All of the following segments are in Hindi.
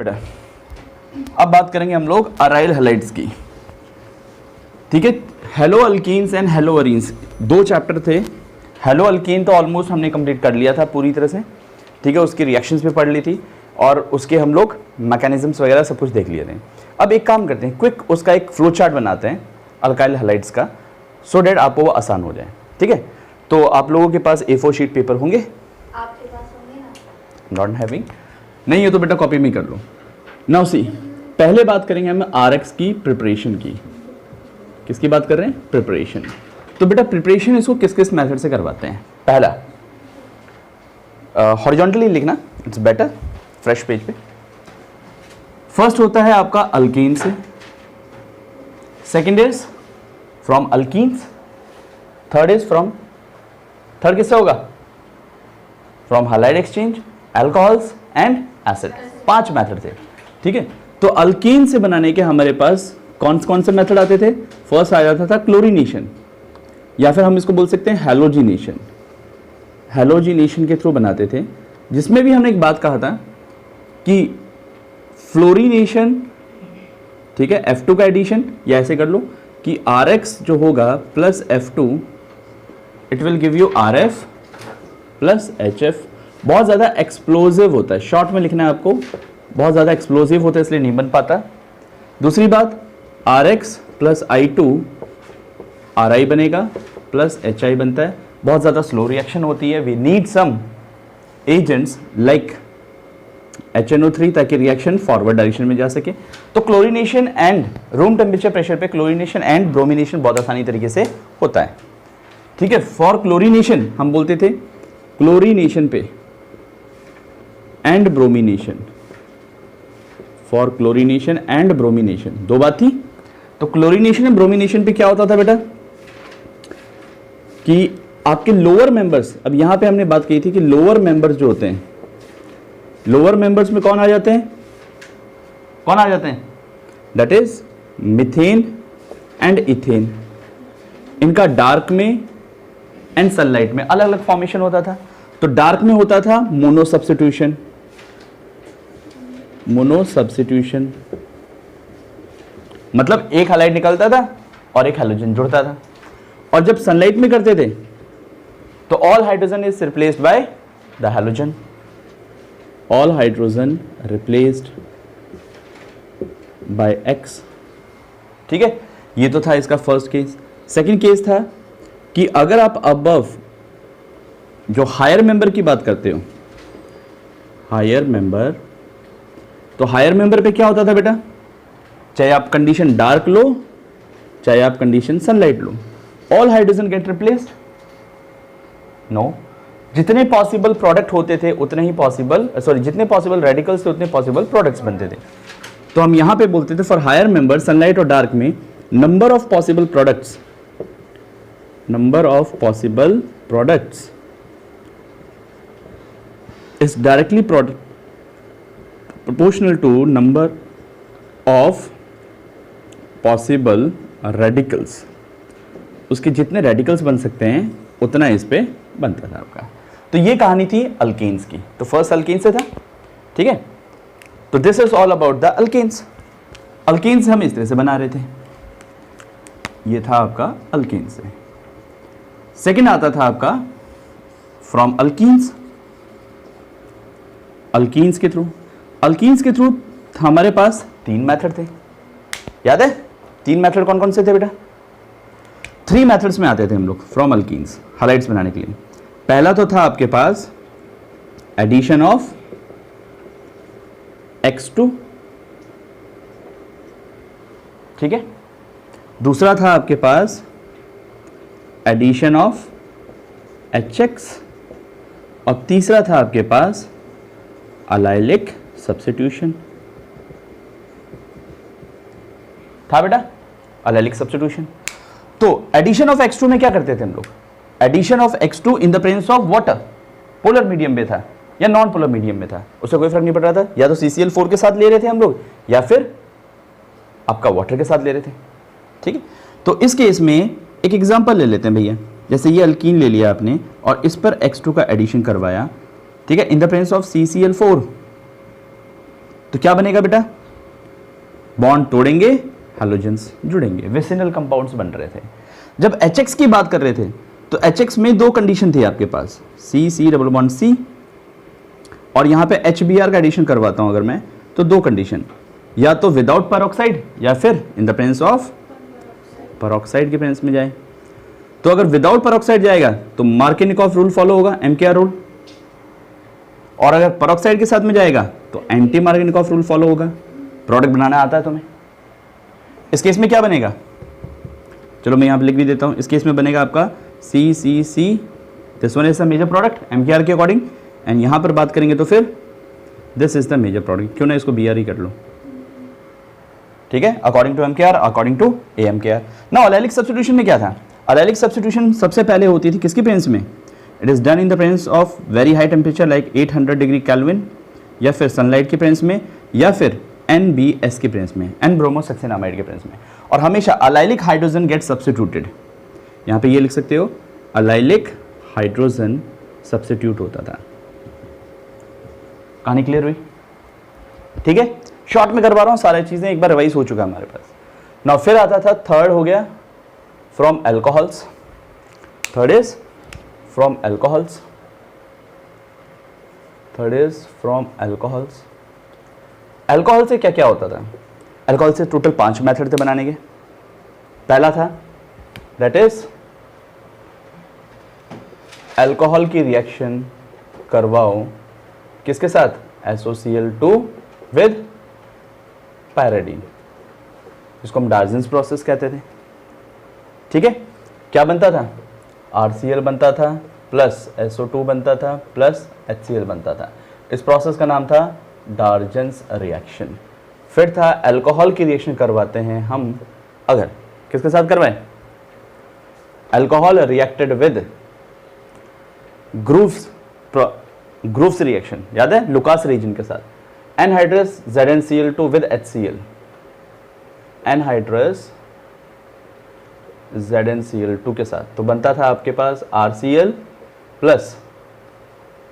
बेटा अब बात करेंगे हम लोग अराइल हैलाइड्स की। ठीक है, hello alkenes and hello arenes दो चैप्टर थे। हेलो अल्कीन तो ऑलमोस्ट हमने कंप्लीट कर लिया था पूरी तरह से। ठीक है, उसकी रिएक्शंस भी पढ़ ली थी और उसके हम लोग मैकेनिज्म्स वगैरह सब कुछ देख लिए थे। अब एक काम करते हैं, क्विक उसका एक फ्लो चार्ट बनाते हैं अल्काइल हैलाइड्स का, सो डेट आपको वो आसान हो जाए। ठीक है, तो आप लोगों के पास A4 शीट पेपर होंगे? आपके पास होंगे ना? नॉट हैविंग, नहीं है तो बेटा कॉपी में कर लो। नाउ सी, पहले बात करेंगे हम RX की प्रिपरेशन की। किसकी बात कर रहे हैं? प्रिपरेशन। तो बेटा प्रिपरेशन इसको किस किस मेथड से करवाते हैं? पहला हॉरिजॉन्टली लिखना, इट्स बेटर, फ्रेश पेज पे। फर्स्ट होता है आपका अल्कीन से, second is from alkenes, third is from, third किससे होगा? From halide exchange, alcohols and acid. 5 method थे। ठीक है, तो अल्कीन से बनाने के हमारे पास कौन कौन से मेथड आते थे? फर्स्ट आ जाता था क्लोरीनेशन, या फिर हम इसको बोल सकते हैं हैलोजिनेशन। हैलोजिनेशन के थ्रू बनाते थे, जिसमें भी हमने एक बात कहा था कि फ्लोरीनेशन, ठीक है, F2 का एडिशन, या ऐसे कर लो कि RX जो होगा plus F2 it will give you RF plus HF। बहुत ज़्यादा एक्सप्लोजिव होता है, शॉर्ट में लिखना है आपको, बहुत ज़्यादा एक्सप्लोजिव होता है इसलिए नहीं बन पाता। दूसरी बात, RX प्लस I2 RI बनेगा प्लस HI बनता है, बहुत ज़्यादा स्लो रिएक्शन होती है। We need some agents like HNO3 ताकि रिएक्शन फॉरवर्ड डायरेक्शन में जा सके। तो chlorination and room temperature pressure पे क्लोरीनेशन एंड ब्रोमिनेशन बहुत आसानी तरीके से होता है। ठीक है, फॉर क्लोरीनेशन हम बोलते थे क्लोरीनेशन पे and bromination, for chlorination and bromination, दो बात थी। तो क्लोरीनेशन एंड ब्रोमिनेशन पे क्या होता था बेटा कि आपके लोअर मेंबर्स, अब यहां पे हमने बात की थी कि लोअर मेंबर्स जो होते हैं, लोअर मेंबर्स में कौन आ जाते हैं? कौन आ जाते हैं? That is methane and ethane. इनका डार्क में एंड सनलाइट में अलग अलग फॉर्मेशन होता था। तो डार्क में होता था मोनो सब्स्टिट्यूशन, मोनो सब्स्टिट्यूशन मतलब एक हैलाइड निकलता था और एक हैलोजन जुड़ता था। और जब सनलाइट में करते थे तो all hydrogen is replaced by the halogen, all hydrogen replaced by X। ठीक है, ये तो था इसका फर्स्ट केस। सेकंड केस था कि अगर आप अबव जो हायर मेंबर की बात करते हो, हायर मेंबर, तो हायर मेंबर पे क्या होता था बेटा? चाहे आप कंडीशन डार्क लो, चाहे आप कंडीशन सनलाइट लो, all hydrogen get replaced? No. जितने पॉसिबल प्रोडक्ट होते थे उतने ही पॉसिबल, सॉरी, जितने पॉसिबल रेडिकल्स थे उतने पॉसिबल प्रोडक्ट्स बनते थे। तो हम यहां पे बोलते थे फॉर हायर मेंबर सनलाइट और डार्क में number of possible products, number of possible products is directly proportional to number of possible radicals। उसके जितने रेडिकल्स बन सकते हैं उतना इस पे बनता था आपका। तो ये कहानी थी अल्केन्स की। तो फर्स्ट अल्केन से था। ठीक है, तो this is all about the alkanes. Alkanes हम इस तरह से बना रहे थे, ये था आपका अल्केन से। सेकेंड आता था आपका फ्रॉम अल्कीन्स, अल्कीन्स के थ्रू। अल्कीन्स के थ्रू हमारे पास 3 मेथड थे, याद है? 3 मेथड कौन कौन से थे बेटा? 3 मेथड्स में आते थे हम लोग फ्रॉम अल्कीन्स हैलाइड्स बनाने के लिए। पहला तो था आपके पास एडिशन ऑफ X2, ठीक है। दूसरा था आपके पास एडिशन ऑफ HX, और तीसरा था आपके पास अलाइलिक सब्स्टिट्यूशन। था बेटा अलाइलिक सब्स्टिट्यूशन। तो एडिशन ऑफ X2 में क्या करते थे हम लोग? Addition of X2 in the presence of water, polar medium में था या नॉन पोलर मीडियम में था, उससे कोई फर्क नहीं पड़ रहा था। या तो CCl4 के साथ ले रहे थे हम लोग, या फिर आपका वाटर के साथ ले रहे थे। ठीक है, तो इस केस में एक एग्जांपल ले लेते हैं भैया। जैसे ये अल्कीन ले लिया आपने और इस पर X2 का एडिशन करवाया, ठीक है, इन द प्रेजेंस ऑफ CCl4। तो क्या बनेगा बेटा, बॉन्ड तोड़ेंगे, हैलोजेंस जुड़ेंगे, विसिनल कंपाउंड्स बन रहे थे। जब HX की बात कर रहे थे तो HX में दो कंडीशन थी आपके पास, C डबल बॉन्ड C, और यहां पे HBr का एडिशन करवाता हूं अगर मैं, तो दो कंडीशन, या तो विदाउट पेरोक्साइड या फिर इन द प्रेजेंस ऑफ पेरोक्साइड के प्रेजेंस में जाए। तो अगर विदाउट पेरोक्साइड जाएगा तो मार्केनिकॉफ रूल फॉलो होगा, MKR रूल, और अगर पेरोक्साइड के साथ में जाएगा तो एंटी मार्केनिकॉफ रूल फॉलो होगा। प्रोडक्ट बनाना आता है तुम्हें। इस केस में क्या बनेगा, चलो मैं यहां पे लिख भी देता हूं, इस केस में बनेगा आपका CCC, this one is the major product MKR के अकॉर्डिंग, एंड यहां पर बात करेंगे तो फिर this is the major product, क्यों ना इसको BR ही कर लो, ठीक है, according to MKR, according to AMKR। ना एलाइलिक सब्स्टिट्यूशन में क्या था, एलाइलिक सब्स्टिट्यूशन सबसे पहले होती थी किसकी प्रेजेंस में, it is done in the presence of very high temperature like 800 degree kelvin, या फिर सनलाइट की प्रेजेंस में, या फिर NBS की प्रेजेंस में, N ब्रोमोसक्सिनामाइड के प्रेजेंस में, और हमेशा अलाइलिक हाइड्रोजन गेट सब्स्टिट्यूटेड, यहां पे ये लिख सकते हो अलाइलिक हाइड्रोजन सब्स्टिट्यूट होता था। कहानी क्लियर हुई, ठीक है, शॉर्ट में करवा रहा हूं, सारी चीजें एक बार रिवाइज हो चुका है हमारे पास। नाउ फिर आता था थर्ड हो गया from alcohols, third is from alcohols, third is from alcohols. Alcohol से क्या क्या होता था, एल्कोहल से टोटल 5 मेथड थे बनाने के। पहला था दैट इज एल्कोहल की रिएक्शन करवाओ किसके साथ, SOCl2 विद पैराडीन, इसको हम डार्जेंस प्रोसेस कहते थे, ठीक है। क्या बनता था, RCl बनता था प्लस SO2 बनता था प्लस HCl बनता था, इस प्रोसेस का नाम था डार्जेंस रिएक्शन। फिर था अल्कोहल की रिएक्शन करवाते हैं हम, अगर किसके साथ करवाएं, alcohol reacted with Groves reaction, याद है लुकास रीजन के साथ, anhydrous ZnCl2 with HCl, anhydrous ZnCl2 के साथ, तो बनता था आपके पास RCl प्लस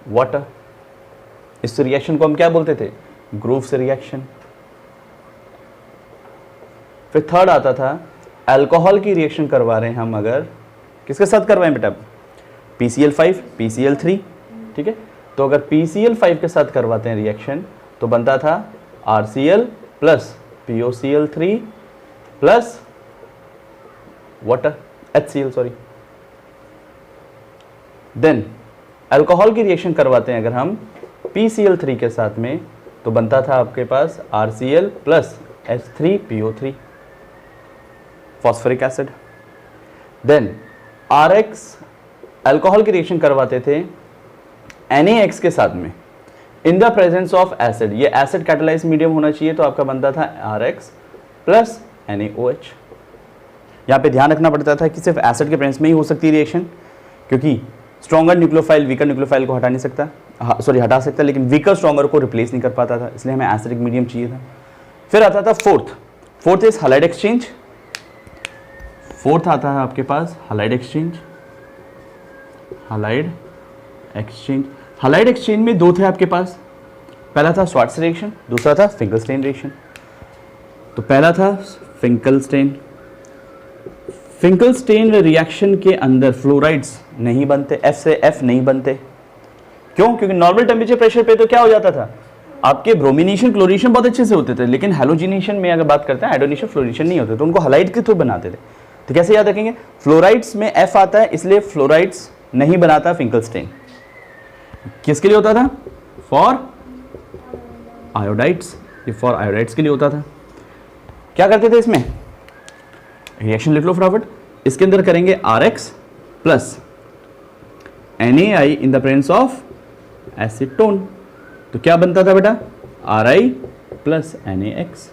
वाटर। इस रिएक्शन को हम क्या बोलते थे, ग्रूव्स रिएक्शन। फिर थर्ड आता था अल्कोहल की रिएक्शन करवा रहे हैं हम, अगर किसके साथ करवाएं बेटा, PCl5 PCl3, ठीक है। तो अगर PCl5 के साथ करवाते हैं रिएक्शन तो बनता था RCl plus POCl3 plus water, HCl sorry. Then alcohol की रिएक्शन करवाते हैं अगर हम PCl3 के साथ में, तो बनता था आपके पास RCl plus H3PO3 phosphoric acid. Then RX alcohol की रिएक्शन करवाते थे NaX के साथ में in the presence of acid, ये एसिड कैटालाइज मीडियम होना चाहिए, तो आपका बनता था RX प्लस NaOH। यहाँ पे ध्यान रखना पड़ता था कि सिर्फ एसिड के प्रेजेंस में ही हो सकती है रिएक्शन, क्योंकि स्ट्रॉन्गर न्यूक्लियोफाइल वीकर न्यूक्लियोफाइल को हटा नहीं सकता, हटा सकता, लेकिन वीकर स्ट्रॉन्गर को रिप्लेस नहीं कर पाता था, इसलिए हमें एसिडिक मीडियम चाहिए था। फिर आता था fourth is halide exchange. Fourth आता है आपके पास हैलाइड एक्सचेंज। हैलाइड एक्सचेंज में दो थे आपके पास, पहला था स्वार्ट्स रिएक्शन, दूसरा था फिंकलस्टेन रिएक्शन। तो पहला था फिंकलस्टेन रिएक्शन के अंदर फ्लोराइड्स नहीं बनते, F से F नहीं बनते। क्यों? क्योंकि नॉर्मल टेम्परेचर प्रेशर पे तो क्या हो जाता था, आपके ब्रोमिनेशन क्लोरीनेशन बहुत अच्छे से होते थे, लेकिन हैलोजिनेशन में अगर बात करते हैं आयोडीनेशन फ्लोरीनेशन नहीं होते, तो उनको हैलाइड के थ्रू बनाते थे। तो कैसे याद रखेंगे, फ्लोराइड्स में F आता है, इसलिए फ्लोराइड्स नहीं बनाता फिंकलस्टेन। किसके लिए होता था? फॉर आयोडाइड्स, ये फॉर आयोडाइड्स के लिए होता था। क्या करते थे इसमें, रिएक्शन लिख लो फटाफट, इसके अंदर करेंगे RX plus NaI in the presence of acetone, तो क्या बनता था बेटा, RI प्लस NaX।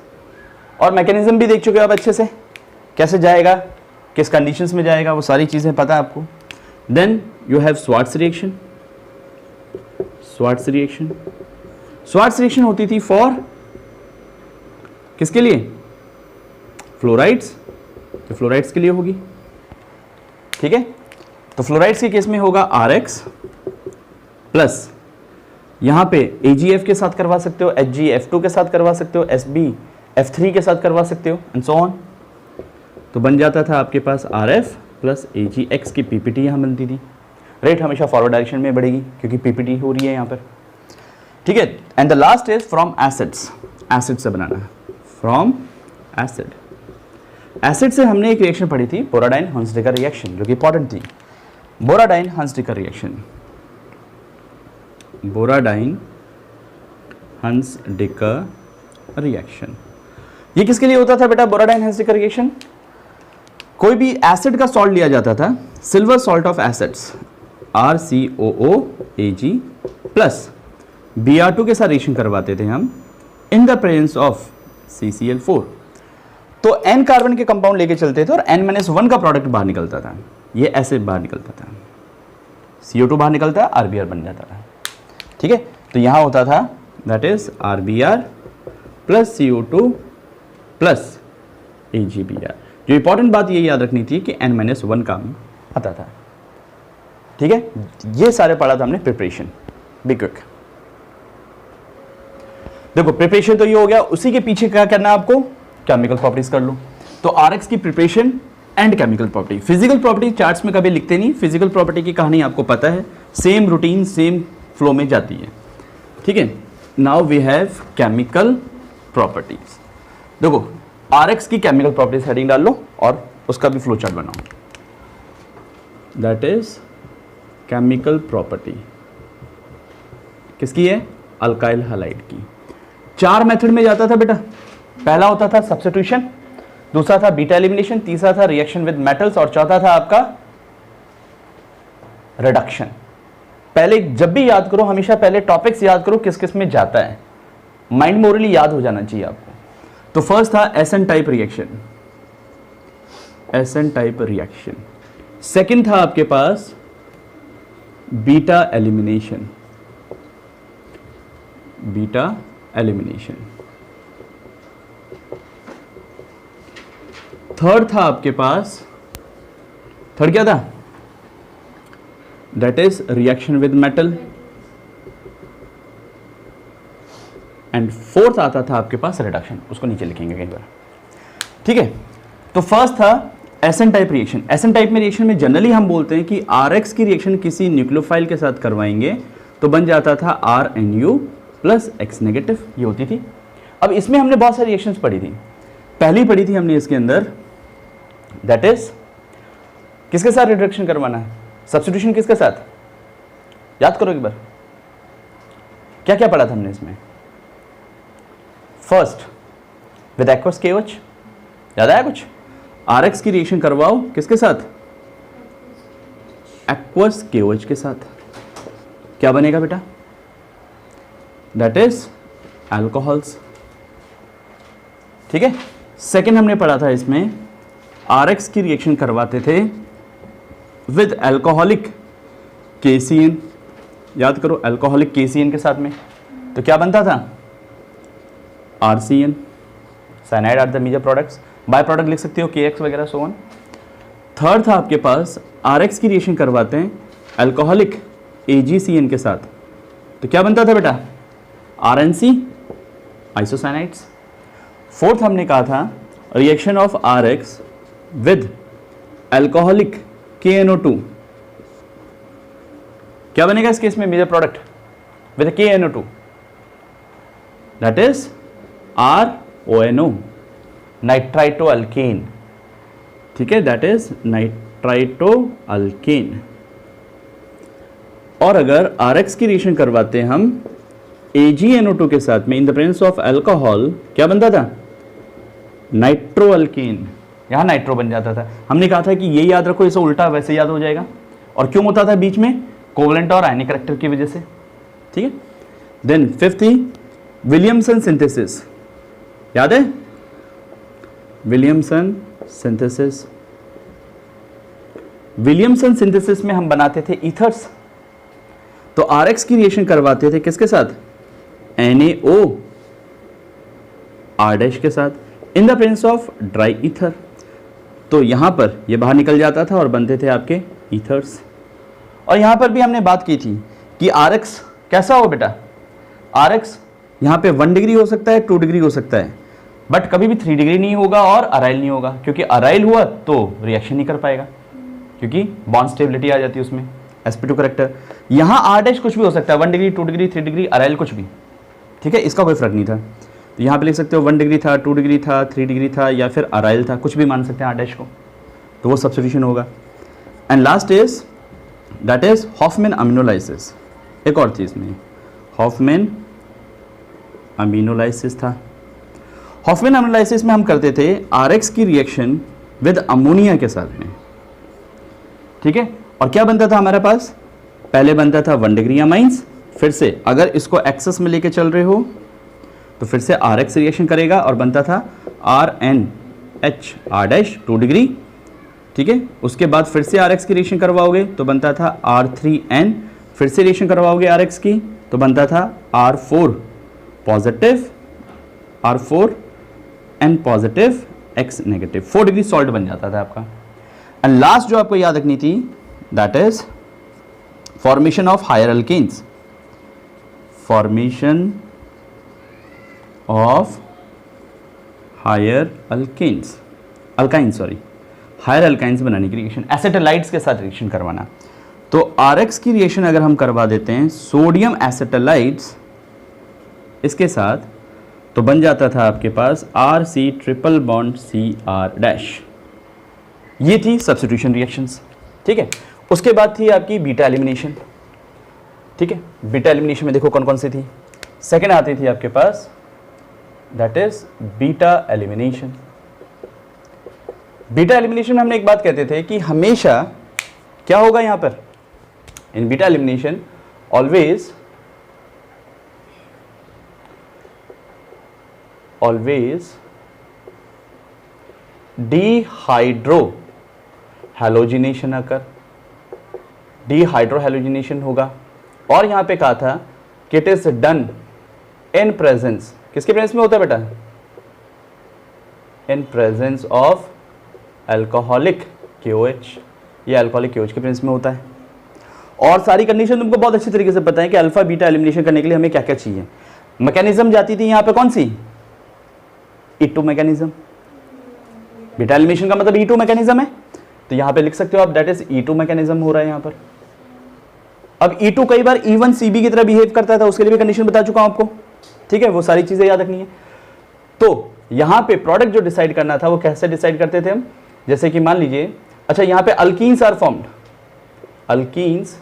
और मैकेनिज्म भी देख चुके हो आप अच्छे से, कैसे जाएगा, किस कंडीशंस में जाएगा, वो सारी चीजें पता है आपको। Then you have Swarts reaction. Swarts reaction होती थी फॉर किसके लिए, फ्लोराइड्स, तो फ्लोराइड्स के लिए होगी, ठीक है। तो फ्लोराइड्स के केस में होगा RX प्लस यहाँ पे AgF के साथ करवा सकते हो, HgF2 के साथ करवा सकते हो, SbF3 के साथ करवा सकते हो एंड सो ऑन। तो बन जाता था आपके पास RF प्लस AgX की PPT यहाँ बनती थी। रेट हमेशा फॉरवर्ड डायरेक्शन में बढ़ेगी क्योंकि PPT हो रही है यहाँ पर, ठीक है। And the last is from acids, acid से बनाना है, फ्रॉम एसिड। एसिड से हमने एक रिएक्शन पढ़ी थी, बोराडाइन हंसडेकर रिएक्शन, जो कि इंपॉर्टेंट थी। बोराडाइन हंसडेकर रिएक्शन, बोराडाइन हंसडेकर रिएक्शन, ये किसके लिए होता था बेटा? बोराडाइन हंसडेकर रिएक्शन, कोई भी एसिड का सॉल्ट लिया जाता था, silver salt of acids RCOOAg plus Br2 के साथ रिएक्शन करवाते थे हम इन द प्रेजेंस ऑफ CCl4। तो n कार्बन के कंपाउंड लेके चलते थे और n-1 का प्रोडक्ट बाहर निकलता था, ये ऐसे बाहर निकलता था, CO2 बाहर निकलता है, RBr बन जाता था, ठीक है। तो यहां होता था that is RBr plus CO2 plus AgBr। जो इंपॉर्टेंट बात ये याद रखनी थी कि n-1 काम आता था, ठीक है। ये सारे पढ़ा था हमने प्रिपरेशन, बी क्विक। देखो प्रिपरेशन तो ये हो गया, उसी के पीछे क्या करना है आपको? केमिकल प्रॉपर्टीज कर लो। तो RX की preparation and chemical property. Physical property charts में कभी लिखते नहीं, फिजिकल प्रॉपर्टी की कहानी आपको पता है, सेम रूटीन सेम फ्लो में जाती है, ठीक है। Now we have chemical properties. देखो RX की केमिकल प्रॉपर्टीज हेडिंग डाल लो और उसका भी फ्लो चार्ट बनाओ, दैट इज केमिकल प्रॉपर्टी किसकी है? अल्काइल हैलाइड की। 4 मेथड में जाता था बेटा। पहला होता था सब्स्टिट्यूशन, दूसरा था बीटा एलिमिनेशन, तीसरा था रिएक्शन विद मेटल्स और चौथा था आपका रिडक्शन। पहले जब भी याद करो, हमेशा पहले टॉपिक्स याद करो किस किस में जाता है, माइंड मोरली याद हो जाना चाहिए आपको। तो फर्स्ट था SN type reaction, SN type reaction. Second था आपके पास beta elimination, beta elimination. Third था आपके पास, थर्ड क्या था? That is reaction with metal. And fourth आता था आपके पास रिडक्शन, उसको नीचे लिखेंगे कहीं पर, ठीक है। तो फर्स्ट था SN type reaction. SN type में रिएक्शन में जनरली हम बोलते हैं कि RX की रिएक्शन किसी न्यूक्लियोफाइल के साथ करवाएंगे तो बन जाता था RNU प्लस X नेगेटिव, ये होती थी। अब इसमें हमने बहुत सारी रिएक्शंस पढ़ी थी। पहली पढ़ी थी हमने इसके अंदर, दैट इज किसके साथ रिडक्शन करवाना है? सब्स्टिट्यूशन किसके साथ? याद करो एक बार, क्या क्या पढ़ा था हमने इसमें? फर्स्ट विद एक्वस KOH, याद आया कुछ? RX की रिएक्शन करवाओ किसके साथ? एक्वस KOH के साथ। क्या बनेगा बेटा? दैट इज अल्कोहल्स, ठीक है। सेकेंड हमने पढ़ा था इसमें RX की रिएक्शन करवाते थे विद अल्कोहलिक KCN, याद करो अल्कोहलिक KCN के साथ में, तो क्या बनता था? RCN, cyanide are the major products, by product लिख सकते हो KX वगैरह सो ऑन। थर्ड था आपके पास RX की रिएक्शन करवाते हैं अल्कोहलिक AgCN के साथ, तो क्या बनता था बेटा? RNC, आइसोसाइनाइड्स। फोर्थ हमने कहा था reaction of RX with alcoholic KNO2, क्या बनेगा इस केस में major product with KNO2? That is RONO, nitrito alkane, ठीक है, दैट इज नाइट्राइटो अल्केन। और अगर RX की रिएक्शन करवाते हैं हम AgNO2 के साथ में in the presence of alcohol, क्या बनता था? नाइट्रो अल्केन, यहां नाइट्रो बन जाता था। हमने कहा था कि ये याद रखो, इसे उल्टा वैसे याद हो जाएगा। और क्यों होता था बीच में? कोवलेंट और आयनिक करैक्टर की वजह से, ठीक है। देन फिफ्थ थी विलियमसन सिंथेसिस, याद है? विलियमसन सिंथेसिस, विलियमसन सिंथेसिस में हम बनाते थे ईथर्स। तो RX की रिएक्शन करवाते थे किसके साथ? NaO R- के साथ इन the presence of dry ether. तो यहां पर ये बाहर निकल जाता था और बनते थे आपके ईथर्स। और यहां पर भी हमने बात की थी कि RX कैसा हो बेटा? आर एक्स यहाँ पे 1 डिग्री हो सकता है, 2 डिग्री हो सकता है, बट कभी भी 3 डिग्री नहीं होगा और अराइल नहीं होगा, क्योंकि अराइल हुआ तो रिएक्शन नहीं कर पाएगा, क्योंकि बॉन्ड स्टेबिलिटी आ जाती है उसमें, sp2 करेक्टर। यहाँ आर डैश कुछ भी हो सकता है, 1 डिग्री, 2 डिग्री, 3 डिग्री, अराइल कुछ भी, ठीक है, इसका कोई फर्क नहीं था। तो यहाँ पे लिख सकते हो 1 डिग्री था, 2 डिग्री था, 3 डिग्री था, या फिर अराइल था, कुछ भी मान सकते हैं आर डैश को, तो वो सब्स्टिट्यूशन होगा। And last is that is Hofmann aminolysis. एक और चीज़ में हॉफमैन अमीनोलाइसिस था। हॉफमैन अमीनोलाइसिस में हम करते थे आरएक्स की रिएक्शन विद अमोनिया के साथ में, ठीक है, और क्या बनता था हमारे पास, पहले बनता था 1 डिग्री अमाइंस, फिर से अगर इसको एक्सेस में लेके चल रहे हो तो फिर से आर एक्स रिएक्शन करेगा और बनता था R N H R dash 2 degree, ठीक है। उसके बाद फिर से आर एक्स की रिएक्शन करवाओगे तो बनता था आर थ्री एन, फिर से रिएक्शन करवाओगे आर एक्स की तो बनता था R four positive, R four N positive X negative, 4 degree salt बन जाता था आपका। एंड लास्ट जो आपको याद रखनी थी that is formation of higher alkanes, formation of higher alkanes, alkynes sorry, higher alkynes बनाने की रिएक्शन, एसेटेलाइट्स के साथ रिएक्शन करवाना। तो आरएक्स की रिएक्शन अगर हम करवा देते हैं सोडियम एसेटेलाइट्स इसके साथ तो बन जाता था आपके पास R C triple bond C R dash. ये थी सब्स्टिट्यूशन रिएक्शंस, ठीक है। उसके बाद थी आपकी बीटा एलिमिनेशन, ठीक है। बीटा एलिमिनेशन में देखो कौन कौन सी थी। सेकेंड आती थी आपके पास that is beta elimination. Beta elimination में हमने एक बात कहते थे कि हमेशा क्या होगा यहां पर in beta elimination, always dehydrohalogenation occur, dehydrohalogenation होगा। और यहां पे कहा था कि it is done in presence, किसके प्रेजेंस में होता है बेटा, in presence of alcoholic KOH, ये अल्कोहलिक KOH के प्रेजेंस में होता है। और सारी कंडीशन तुमको बहुत अच्छी तरीके से पता है कि अल्फा बीटा एलिमिनेशन करने के लिए हमें क्या क्या चाहिए। मैकेनिज्म जाती थी यहाँ पे कौन सी, E2 मैकेनिज्म। बीटा एलिमिनेशन का मतलब E2 मैकेनिज्म है, तो यहाँ पे लिख सकते हो आप दैट इज E2 मैकेनिज्म हो रहा है यहाँ पर। अब E2 कई बार E1 CB की तरह बिहेव करता था, उसके लिए भी कंडीशन बता चुका हूं आपको, ठीक है, वो सारी चीजें याद रखनी है। तो यहाँ पे प्रोडक्ट जो डिसाइड करना था वो कैसे डिसाइड करते थे हम, जैसे कि मान लीजिए अच्छा यहाँ पे अल्कीन्स आर फॉर्म्ड, अल्कीन्स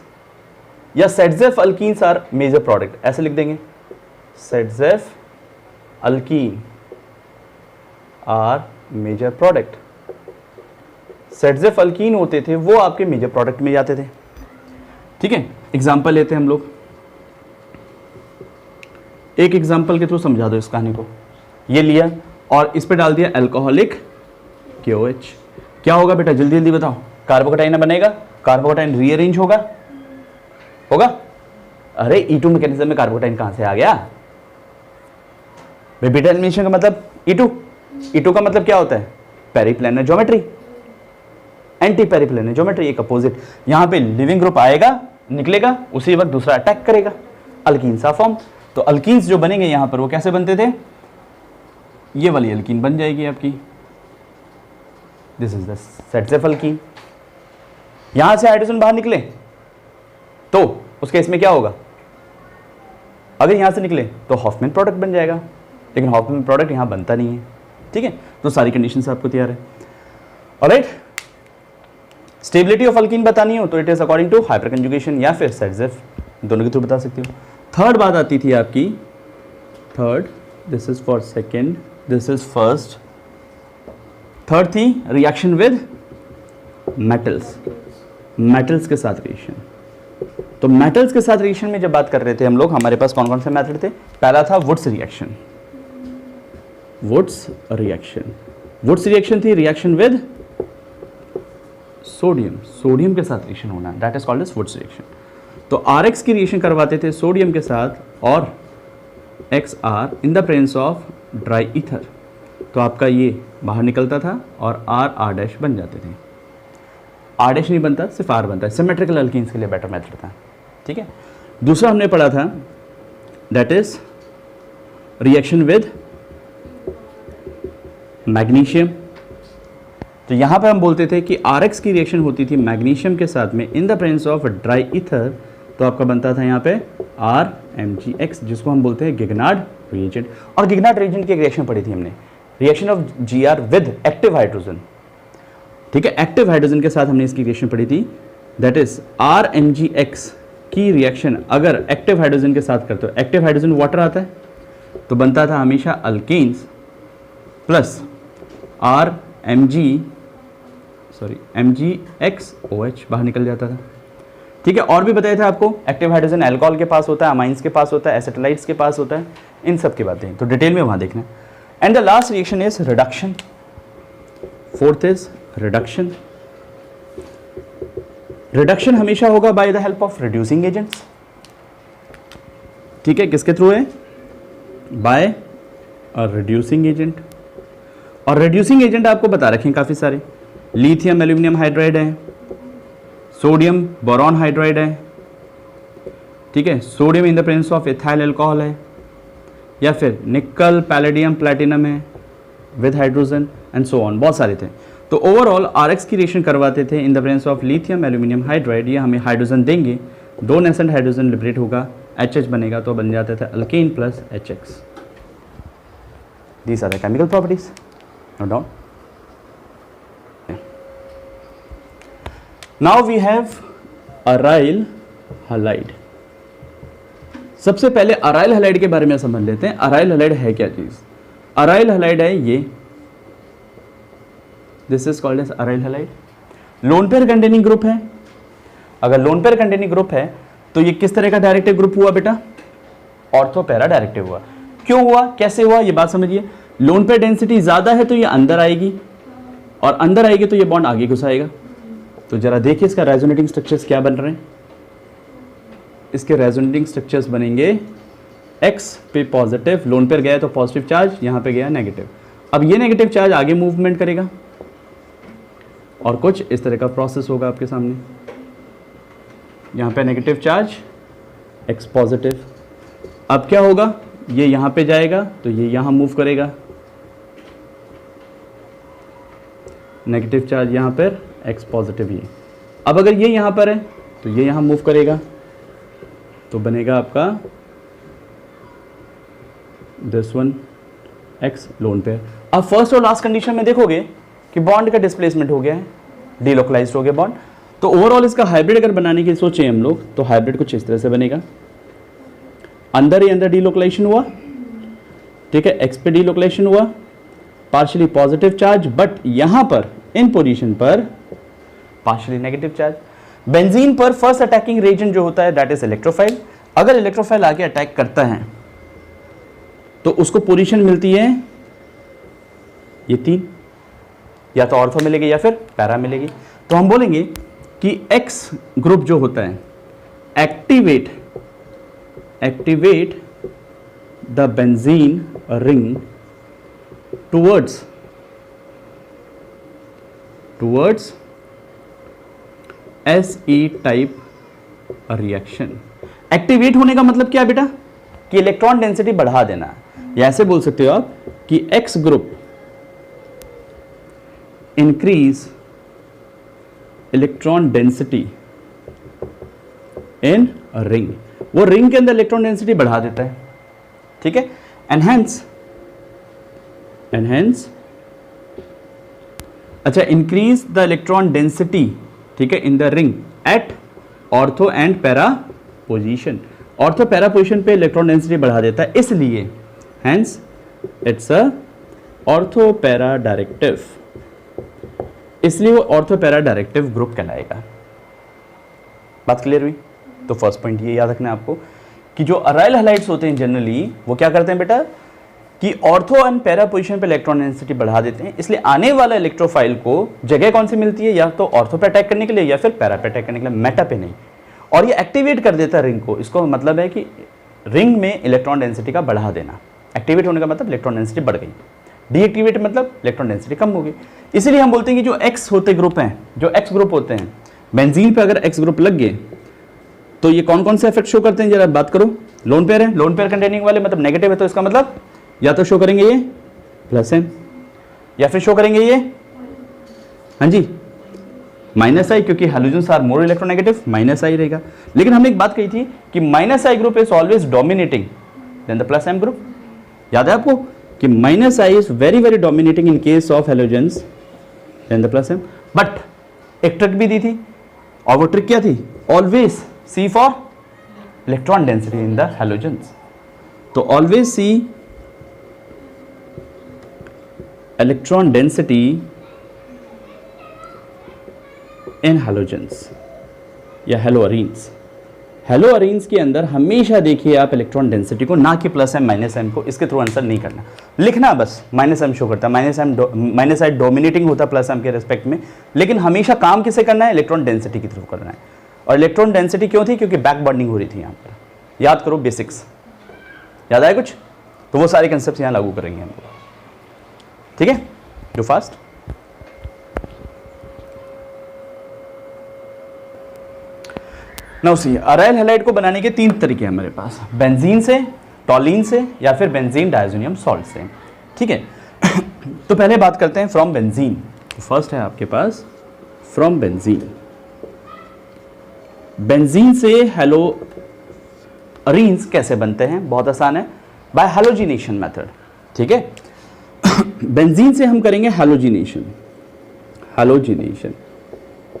या Saytzeff alkenes are major product, ऐसे लिख देंगे Saytzeff alkene are major product. Saytzeff alkene होते थे वो आपके मेजर प्रोडक्ट में जाते थे, ठीक है। एग्जाम्पल लेते हैं हम लोग, एक एग्जाम्पल के थ्रू समझा दो इस कहानी को। ये लिया और इस पे डाल दिया अल्कोहलिक KOH, क्या होगा बेटा जल्दी जल्दी बताओ, कार्बोकैटाइन बनेगा, कार्बोकैटाइन रीअरेंज होगा, होगा। अरे E2 मैकेनिज्म में कार्बोकैटाइन कहां से आ गया भाई, बीटा एलिमिनेशन का मतलब E2 का मतलब क्या होता है, पेरिप्लेनर ज्योमेट्री, एंटी पेरिप्लेनर ज्योमेट्री, एक अपोजिट। यहां पे लिविंग ग्रुप आएगा निकलेगा, उसी वक्त दूसरा अटैक करेगा, अल्कीन्स फॉर्म। तो अल्कीन्स जो बनेंगे यहां पर वो कैसे बनते थे, ये वाली अल्कीन बन जाएगी आपकी, दिस इज द सेटजेफ अल्कीन। यहां से हाइड्रोजन बाहर निकले तो उस केस में क्या होगा, अगर यहां से निकले तो हॉफमैन प्रोडक्ट बन जाएगा, लेकिन हॉफमैन प्रोडक्ट यहां बनता नहीं है, ठीक है। तो सारी कंडीशंस आपको तैयार है, ऑलराइट। स्टेबिलिटी ऑफ अल्कीन बतानी हो तो it is according to hyperconjugation या फिर सेटजेफ, दोनों के थ्रू बता सकते हो। थर्ड बात आती थी आपकी, third, this is for second, this is first. Third थी रिएक्शन विद मेटल्स, मेटल्स के साथ रिएक्शन। तो मेटल्स के साथ रिएक्शन में जब बात कर रहे थे हम लोग, हमारे पास कौन कौन से मेथड थे, पहला था Wurtz reaction, Wurtz reaction, Wurtz reaction थी रिएक्शन विद सोडियम, सोडियम के साथ रिएक्शन होना, that is called as Wurtz reaction. तो आरएक्स की रिएक्शन करवाते थे सोडियम के साथ और XR in the presence of dry ether, तो आपका ये बाहर निकलता था और R डैश बन जाते थे। R डैश नहीं बनता, सिर्फ R बनता है, सिमेट्रिकल अल्कीन्स के लिए बेटर मेथड था, ठीक है। दूसरा हमने पढ़ा था that is reaction with magnesium. तो यहां पर हम बोलते थे कि RX की रिएक्शन होती थी मैग्नीशियम के साथ में in the presence of dry ether, तो आपका बनता था यहाँ पे RMgX, जिसको हम बोलते हैं गिगनार्ड रिएजेंट। और गिगनार्ड रिएजेंट की एक रिएक्शन पढ़ी थी हमने, reaction of Gr with active hydrogen. ठीक है, एक्टिव हाइड्रोजन के साथ हमने इसकी रिएक्शन पढ़ी थी, दैट इज RMgX की रिएक्शन अगर एक्टिव हाइड्रोजन के साथ करते हो, एक्टिव हाइड्रोजन वाटर आता है, तो बनता था हमेशा अल्केन्स प्लस MgXOH बाहर निकल जाता था। ठीक है, और भी बताया था आपको, एक्टिव हाइड्रोजन अल्कोहल के पास होता है, अमाइंस के पास होता है, एसिटाइल्स के पास होता है, इन सब की बातें तो डिटेल में वहां देखना। And the last reaction is reduction. Fourth is reduction. Reduction हमेशा होगा by the help of reducing agents. ठीक है, किसके थ्रू है? By a reducing agent. और रिड्यूसिंग एजेंट आपको बता रखे हैं काफी सारे, लिथियम एल्यूमिनियम हाइड्राइड है, सोडियम बोरॉन हाइड्राइड है, ठीक है, sodium in the presence of ethyl alcohol है, या फिर निकल पैलेडियम प्लैटिनम है with hydrogen and so on, बहुत सारे थे। तो ओवरऑल RX की रिएक्शन करवाते थे in the presence of lithium aluminium hydride, ये हमें हाइड्रोजन देंगे, 2 नेसेंट हाइड्रोजन लिबरेट होगा, HH बनेगा, तो बन जाता था alkane plus HX। These are the chemical properties, note down. Now we have aryl halide. सबसे पहले अराइल हलाइड के बारे में समझ लेते हैं। अराइल हलाइड है क्या चीज? अराइल हलाइड है ये, this is called as aryl halide. Lone pair containing group है। अगर लोन पेयर कंटेनिंग ग्रुप है तो ये किस तरह का डायरेक्टिव ग्रुप हुआ बेटा? ऑर्थो पैरा डायरेक्टिव हुआ। क्यों हुआ, कैसे हुआ, ये बात समझिए। लोन पेयर डेंसिटी ज्यादा है तो ये अंदर आएगी, और अंदर आएगी तो ये बॉन्ड आगे घुसाएगा। तो जरा देखिए इसका रेजोनेटिंग स्ट्रक्चर्स क्या बन रहे हैं। इसके रेजोनेटिंग स्ट्रक्चर्स बनेंगे X पे पॉजिटिव, लोन पेयर गया तो पॉजिटिव चार्ज, यहां पे गया नेगेटिव। अब ये नेगेटिव चार्ज आगे मूवमेंट करेगा और कुछ इस तरह का प्रोसेस होगा आपके सामने। यहां पे नेगेटिव चार्ज, X पॉजिटिव। अब क्या होगा, ये यहां पे जाएगा तो ये यहां मूव करेगा, नेगेटिव चार्ज यहां पर, X पॉजिटिव ये। अब अगर ये यहां पर है तो ये यहां मूव करेगा, तो बनेगा आपका this one X lone pair. अब फर्स्ट और लास्ट कंडीशन में देखोगे कि बॉन्ड का डिस्प्लेसमेंट हो गया है, डीलोकलाइज्ड हो गया बॉन्ड। तो ओवरऑल इसका हाइब्रिड अगर बनाने की सोचे हम लोग, तो हाइब्रिड कुछ इस तरह से बनेगा। अंदर ही अंदर डीलोकलाइजेशन हुआ, ठीक है, X पे डीलोकलाइजेशन हुआ, पार्शियली पॉजिटिव चार्ज, बट यहां पर इन पोजीशन पर पार्शियली नेगेटिव चार्ज। बेंजीन पर फर्स्ट अटैकिंग रेजेंट जो होता है दैट इज इलेक्ट्रोफाइल। अगर इलेक्ट्रोफाइल आके अटैक करता है तो उसको पोजीशन मिलती है ये 3, या तो ऑर्थो मिलेगी या फिर पैरा मिलेगी। तो हम बोलेंगे कि X ग्रुप जो होता है activate the benzene ring towards SE type reaction. Activate होने का मतलब क्या है बेटा? कि इलेक्ट्रॉन डेंसिटी बढ़ा देना, या ऐसे बोल सकते हो आप कि X group increase electron density in ring. वो रिंग के अंदर इलेक्ट्रॉन डेंसिटी बढ़ा देता है, ठीक है। एनहेंस अच्छा, इंक्रीज द इलेक्ट्रॉन डेंसिटी, ठीक है, in the ring at ortho and para position. Ortho para position पे इलेक्ट्रॉन डेंसिटी बढ़ा देता है, इसलिए hence it's a ortho para directive, इसलिए वो ऑर्थो पैरा डायरेक्टिव ग्रुप कहलाएगा। बात क्लियर हुई? तो फर्स्ट पॉइंट ये याद रखना है आपको कि जो अराइल हैलाइड्स होते हैं जनरली वो क्या करते हैं बेटा कि ऑर्थो एंड पैरा पोजीशन पे इलेक्ट्रॉन डेंसिटी बढ़ा देते हैं, इसलिए आने वाला इलेक्ट्रोफाइल को जगह कौन सी मिलती है, या तो ऑर्थो पे अटैक करने के लिए या फिर पैरा पे अटैक करने के लिए, मेटा पे नहीं। और ये एक्टिवेट कर देता है रिंग को। इसको मतलब है कि रिंग में इलेक्ट्रॉन डेंसिटी का बढ़ा देना। एक्टिवेट होने का मतलब इलेक्ट्रॉन डेंसिटी बढ़ गई, डीएक्टिवेट मतलब इलेक्ट्रॉन डेंसिटी कम हो गई। इसीलिए हम बोलते हैं कि जो एक्स होते ग्रुप हैं, जो एक्स ग्रुप होते हैं बेंजीन पे अगर एक्स ग्रुप लग गए तो ये कौन कौन से इफेक्ट शो करते हैं, जरा बात करो। लोन पेयर है, लोन पेयर कंटेनिंग वाले मतलब नेगेटिव है, तो इसका मतलब या तो शो करेंगे ये प्लस एन या फिर शो करेंगे ये, हाँ जी, माइनस आई, क्योंकि halogens are more electronegative, minus I रहेगा। लेकिन हमने एक बात कही थी कि minus I group is always dominating than the plus M group. याद है आपको कि minus I is very very dominating in case of halogens than the plus M. But एक ट्रिक भी दी थी, और वो ट्रिक क्या थी? Always see for electron density in the halogens. तो ऑलवेज सी इलेक्ट्रॉन डेंसिटी इन हैलोजेंस या हेलोअरीन्स। हेलोअरीन्स के अंदर हमेशा देखिए आप इलेक्ट्रॉन डेंसिटी को, ना कि प्लस एम माइनस एम को। इसके थ्रू आंसर नहीं करना, लिखना बस माइनस एम शो करता है, माइनस आई डोमिनेटिंग होता है प्लस एम के रेस्पेक्ट में, लेकिन हमेशा काम किसे करना है? इलेक्ट्रॉन डेंसिटी के थ्रू करना है। और इलेक्ट्रॉन डेंसिटी क्यों थी? क्योंकि बैक बॉन्डिंग हो रही थी यहाँ पर। याद करो बेसिक्स, याद आया कुछ? तो वो सारे कंसेप्ट यहाँ लागू करेंगे हम लोग, ठीक है? जो fast now see, aryl halide को बनाने के 3 तरीके हैं हमारे पास, बेंजीन से, टॉलिन से या फिर बेंजीन डायजोनियम सॉल्ट से, ठीक है? तो पहले बात करते हैं फ्रॉम बेंजीन। फर्स्ट है आपके पास फ्रॉम बेंजीन। बेंजीन से हेलोअरीन्स कैसे बनते हैं? बहुत आसान है, बाय हैलोजिनेशन मेथड, ठीक है? बेंजीन से हम करेंगे हैलोजिनेशन। हैलोजिनेशन,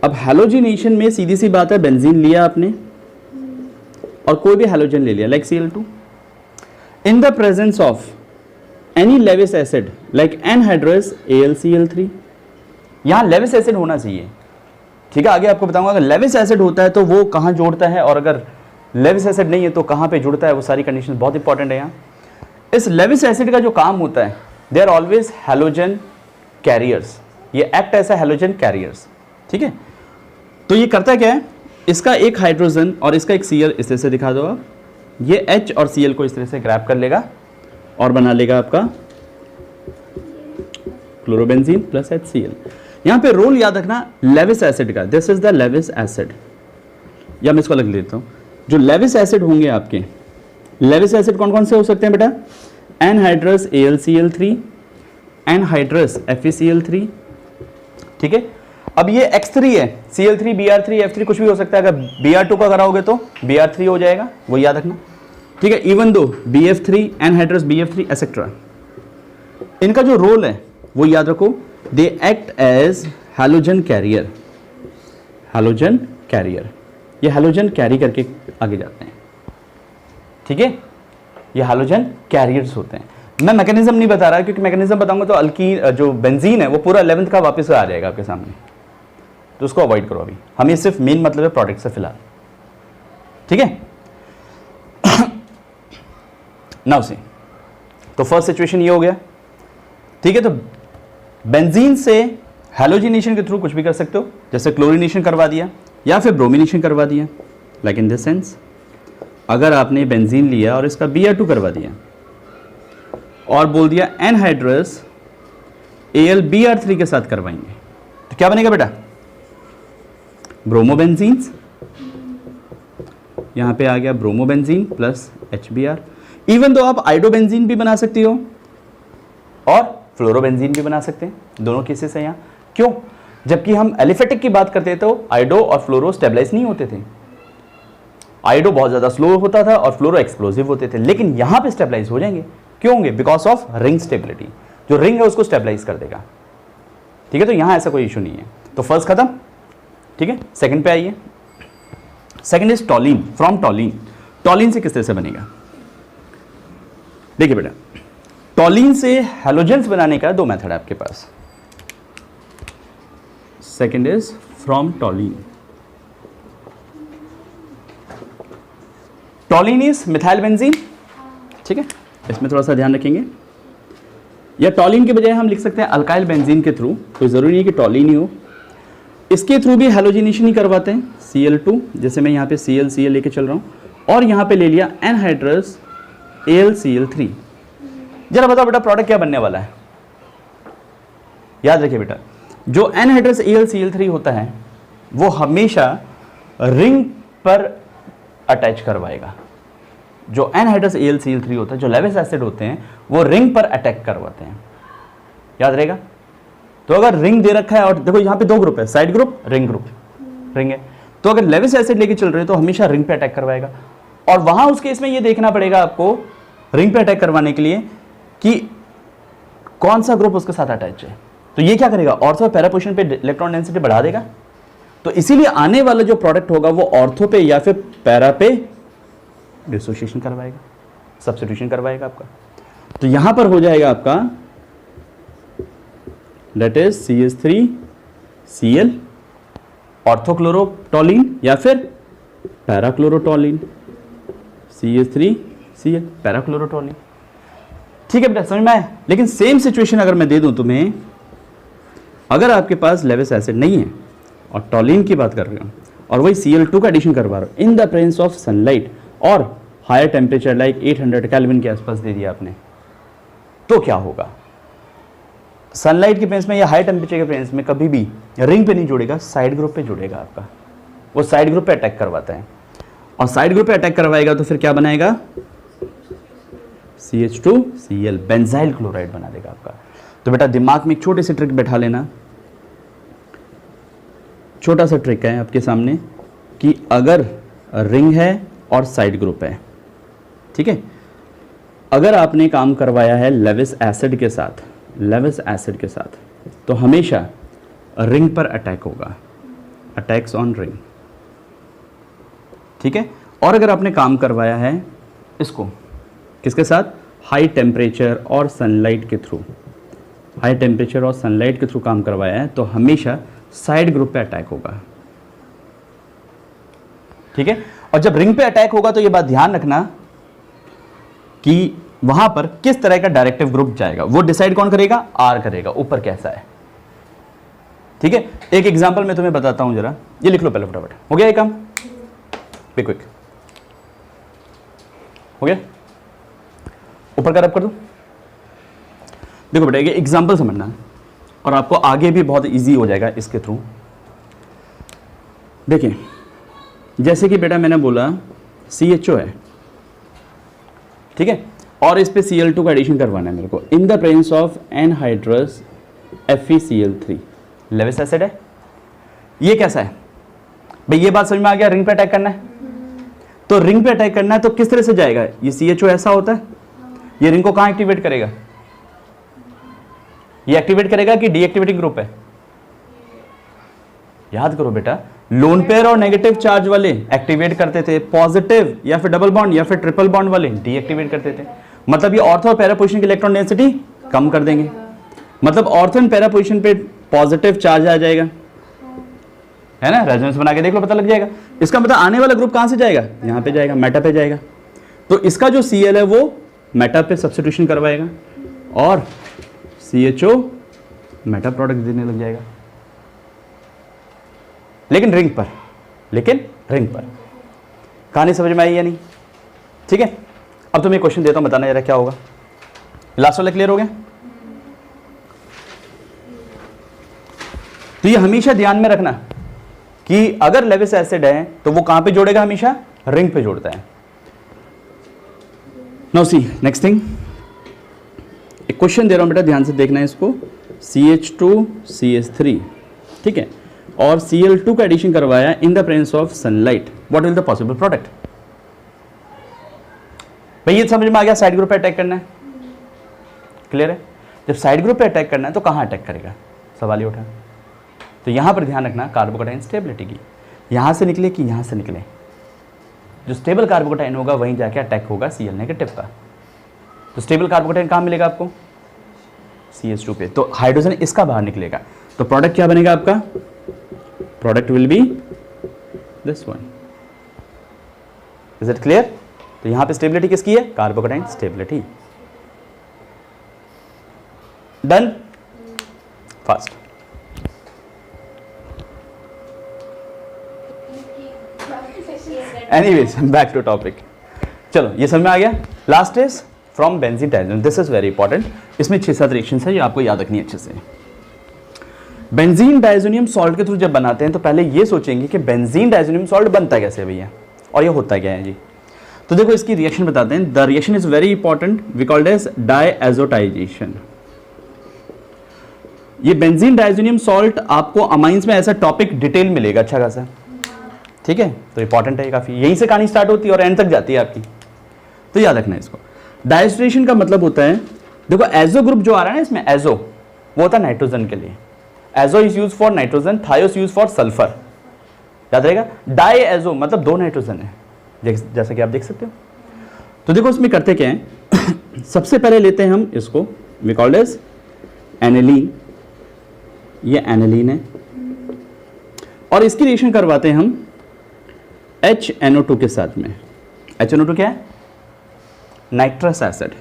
अब हैलोजिनेशन में सीधी सी बात है, बेंजीन लिया आपने और कोई भी हैलोजन ले लिया, like Cl2, in the presence of any Lewis acid like anhydrous AlCl3। यहां लेविस एसिड होना चाहिए, ठीक है? आगे आपको बताऊंगा अगर लेविस एसिड होता है तो वो कहां जोड़ता है, और अगर लेविस एसिड नहीं है तो कहां पे जुड़ता है, वो सारी कंडीशन बहुत इंपॉर्टेंट है। यहाँ इस लेविस एसिड का जो काम होता है, they are always halogen carriers, ये एक्ट ऐसा हैलोजन कैरियर्स, ठीक है? तो ये करता क्या है, इसका एक हाइड्रोजन और इसका एक Cl, इस तरह से दिखा दो आप, ये H और Cl को इस तरह से ग्रैब कर लेगा और बना लेगा आपका क्लोरोबेंजीन प्लस HCl। यहाँ पे रोल याद रखना लेविस एसिड का, this is the Lewis acid, या मैं इसको अलग लेता हूँ। जो लेविस एसिड होंगे आपके, लेविस एसिड कौन कौन से हो सकते हैं बेटा? एनहाइड्रस AlCl3, एनहाइड्रस FeCl3, ठीक है? अब ये X3 है, Cl3, Br3, F3 कुछ भी हो सकता है। अगर Br2 का कराओगे तो Br3 हो जाएगा, वो याद रखना, ठीक है? Even though BF3, anhydrous BF3 etcetera, इनका जो रोल है वो याद रखो, they act as halogen carrier. Halogen carrier, ये हैलोजन कैरी करके आगे जाते हैं, ठीक है? ये हैलोजन कैरियर्स होते हैं। मैं मैकेनिज्म नहीं बता रहा क्योंकि मैकेनिज्म बताऊंगा तो अल्कीन, जो बेंजीन है वो पूरा 11th का वापस आ जाएगा आपके सामने, तो उसको अवॉइड करो। अभी हमें सिर्फ मेन मतलब है प्रोडक्ट से फिलहाल, ठीक है? नाउ से, तो फर्स्ट सिचुएशन ये हो गया, ठीक है? तो बेंजीन से हैलोजिनेशन के थ्रू कुछ भी कर सकते हो, जैसे क्लोरीनेशन करवा दिया या फिर ब्रोमिनेशन करवा दिया, लाइक इन दिस सेंस, अगर आपने बेंजीन लिया और इसका Br2 करवा दिया और बोल दिया एनहाइड्रस AlBr3 के साथ करवाएंगे, तो क्या बनेगा बेटा? ब्रोमोबेंजीन्स, यहां पे आ गया bromobenzene plus HBr। Even though आप आइडोबेंजीन भी बना सकती हो और फ्लोरोबेंजीन भी बना सकते हैं, दोनों केसेस है यहाँ। क्यों? जबकि हम एलिफेटिक की बात करते थे तो आइडो और फ्लोरो स्टेबलाइज नहीं होते थे, आइडो बहुत ज्यादा स्लो होता था और फ्लोरो एक्सप्लोसिव होते थे, लेकिन यहां पे स्टेबलाइज हो जाएंगे। क्यों होंगे? बिकॉज ऑफ रिंग स्टेबिलिटी, जो रिंग है उसको स्टेबलाइज कर देगा, ठीक है? तो यहां ऐसा कोई इशू नहीं है। तो फर्स्ट खत्म, ठीक है? सेकंड पे आइए। Second is टॉलिन, from toluene. टॉलिन से किस तरह से बनेगा? देखिए बेटा, टॉलिन से हैलोजेंस बनाने का 2 मेथड है आपके पास। Second is from toluene. Toluene is methyl benzene, ठीक है? इसमें थोड़ा सा ध्यान रखेंगे, या टॉलिन के बजाय हम लिख सकते हैं अल्काइल बेंजीन के थ्रू, कोई जरूरी नहीं कि टॉलिन ही हो, इसके थ्रू भी हैलोजिनेशन ही करवाते हैं। Cl2, जैसे मैं यहाँ पे Cl लेके चल रहा हूँ और यहाँ पे ले लिया एनहाइड्रस AlCl3। जरा बताओ बेटा प्रोडक्ट क्या बनने वाला है? याद रखिए बेटा, जो एनहाइड्रस AlCl3 होता है वो हमेशा रिंग पर अटैच करवाएगा, जो एनहाइड्रस AlCl3 होता है, जो लेविस एसिड होते हैं, वो रिंग पर अटैक करवाते हैं। याद रहेगा। तो अगर रिंग दे रखा है और देखो यहाँ पे दो ग्रुप है, side group, ring group, ring है, तो अगर लेविस एसिड लेके चल रहे हो तो हमेशा रिंग पे अटैक करवाएगा। और वहां उस केस में ये देखना पड़ेगा आपको रिंग पे अटैक करवाने के लिए कि कौन सा ग्रुप उसके साथ अटैच है। तो ये क्या करेगा, ऑर्थो पैरा पोजीशन पे इलेक्ट्रॉन डेंसिटी बढ़ा देगा। तो इसीलिए आने वाला जो प्रोडक्ट होगा वो ऑर्थो पे या फिर पैरा पे डिसोसिएशन करवाएगा, सब्स्टिट्यूशन करवाएगा आपका। तो यहां पर हो जाएगा आपका दैट इज CH3Cl ऑर्थोक्लोरोटोलिन या फिर पैराक्लोरोटोलिन, CH3Cl पैराक्लोरोटोलिन। ठीक है बेटा, समझ में आया। लेकिन सेम सिचुएशन अगर मैं दे दूं तुम्हें, अगर आपके पास लेविस एसिड नहीं है और टोलिन की बात कर रहे हो और वही Cl2 का एडिशन करवा रहे हो इन द प्रेजेंस ऑफ सनलाइट और हायर टेम्परेचर लाइक 800 केल्विन के आसपास दे दिया आपने, तो क्या होगा। सनलाइट के प्रेजेंस में या हाई टेम्परेचर के प्रेजेंस में कभी भी रिंग पे नहीं जुड़ेगा, साइड ग्रुप पे जुड़ेगा आपका। वो साइड ग्रुप पे अटैक करवाता है और साइड ग्रुप पे अटैक करवाएगा तो फिर क्या बनाएगा, CH2Cl बेंजाइल क्लोराइड बना देगा आपका। तो बेटा दिमाग में एक छोटी सी ट्रिक बैठा लेना, छोटा सा ट्रिक है आपके सामने कि अगर रिंग है और साइड ग्रुप है, ठीक है, अगर आपने काम करवाया है लेविस एसिड के साथ, लेविस एसिड के साथ, तो हमेशा रिंग पर अटैक होगा, अटैक्स ऑन रिंग, ठीक है। और अगर आपने काम करवाया है इसको किसके साथ, हाई टेम्परेचर और सनलाइट के थ्रू, हाई टेम्परेचर और सनलाइट के थ्रू काम करवाया है, तो हमेशा साइड ग्रुप पे अटैक होगा, ठीक है। और जब रिंग पे अटैक होगा तो ये बात ध्यान रखना कि वहां पर किस तरह का डायरेक्टिव ग्रुप जाएगा, वो डिसाइड कौन करेगा, आर करेगा, ऊपर कैसा है, ठीक है। एक एग्जांपल मैं तुम्हें बताता हूं, जरा ये लिख लो पहले फटाफट। हो गया ये काम, बी क्विक, हो गया, ऊपर का रब कर दो। देखो बेटा ये एग्जांपल समझना और आपको आगे भी बहुत इजी हो जाएगा इसके थ्रू। देखिए जैसे कि बेटा मैंने बोला CHO है, ठीक है, और इस पे Cl2 का एडिशन करवाना है मेरे को इन the presence of anhydrous FeCl3, Lewis acid है। ये कैसा है भाई, ये बात समझ में आ गया, रिंग पे अटैक करना है। तो रिंग पे अटैक करना है तो किस तरह से जाएगा, ये CHO ऐसा होता है, ये रिंग को कहां एक्टिवेट करेगा, ये एक्टिवेट करेगा कि डीएक्टिवेटिंग ग्रुप है, याद करो बेटा, लोन पेयर और नेगेटिव चार्ज वाले एक्टिवेट करते थे, पॉजिटिव या फिर डबल बॉन्ड या फिर ट्रिपल बॉन्ड वाले डीएक्टिवेट करते थे। मतलब ये ऑर्थो और पैरा पोजीशन की इलेक्ट्रॉन डेंसिटी कम कर देंगे, मतलब ऑर्थो एंड पैरा पोजीशन पे पॉजिटिव चार्ज आ जाएगा, है ना, रेजोनेंस बना के देख लो पता लग जाएगा। इसका मतलब आने वाला ग्रुप कहां से जाएगा, यहां पे जाएगा, मेटा पे जाएगा। तो इसका जो Cl है वो मेटा पे सब्स्टिट्यूशन करवाएगा और CHO मेटा प्रोडक्ट देने लग जाएगा, लेकिन रिंग पर, लेकिन रिंग पर। कहानी समझ में आई या नहीं, ठीक है। अब तो मैं क्वेश्चन देता हूं, बताना जरा क्या होगा। लास्ट वाला क्लियर हो गया। तो ये हमेशा ध्यान में रखना कि अगर लेविस एसिड है तो वो कहां पे जोड़ेगा, हमेशा रिंग पे जोड़ता है। नाउ सी नेक्स्ट थिंग, एक क्वेश्चन दे रहा हूं बेटा, ध्यान से देखना है इसको। CH2CH3, ठीक है, और Cl2 का एडिशन करवाया इन the presence of sunlight, what will the possible product. भाई ये समझ में आ गया, साइड ग्रुप पे अटैक करना है, क्लियर है। जब साइड ग्रुप पे अटैक करना है तो कहां अटैक करेगा, सवाल ये उठा। तो यहां पर ध्यान रखना कार्बोकैटायन स्टेबिलिटी की, यहां से निकले कि यहां से निकले, जो स्टेबल कार्बोकैटायन होगा वहीं जाके अटैक होगा Cl नेगेटिव का। तो स्टेबल कार्बोकैटायन कहां मिलेगा आपको, CH2 पे, तो हाइड्रोजन इसका बाहर निकलेगा, तो प्रोडक्ट क्या बनेगा आपका, product will be this one. Is it clear. तो यहां पे स्टेबिलिटी किसकी है, carbocation stability. Done, fast. Anyways back to topic, चलो ये समझ में आ गया। Last is from benzene diazonium, this is very important. इसमें 6-7 रिएक्शंस है, ये आपको याद रखनी है अच्छे से। बेंजीन डाइज़ोनियम सॉल्ट के थ्रू जब बनाते हैं तो पहले ये सोचेंगे कि बेंजीन डाइज़ोनियम सॉल्ट बनता कैसे है भैया, और ये होता क्या है जी। तो देखो इसकी रिएक्शन बताते हैं. The reaction is very important, we called as diazotization. ये बेंजीन डायजोनियम सॉल्ट आपको अमाइंस में ऐसा टॉपिक डिटेल मिलेगा अच्छा खासा. ठीक है, तो इंपॉर्टेंट है काफी. यहीं से कहानी स्टार्ट होती है और एंड तक जाती है आपकी, तो याद रखना है इसको. डायस्ट्रेशन का मतलब होता है, देखो एजो ग्रुप जो आ रहा है ना इसमें, एजो वो होता है नाइट्रोजन के लिए. Azo is use for nitrogen, thios use for sulphur. याद रहेगा. डाई एजो मतलब दो नाइट्रोजन है, जैसा कि आप देख सकते हो. तो देखो इसमें करते क्या है सबसे पहले लेते हैं हम इसको, वी कॉल्ड एज एनिलीन. ये एनिलीन है और इसकी रिएक्शन करवाते हैं हम HNO2 के साथ में. HNO2 क्या है? Nitrous acid.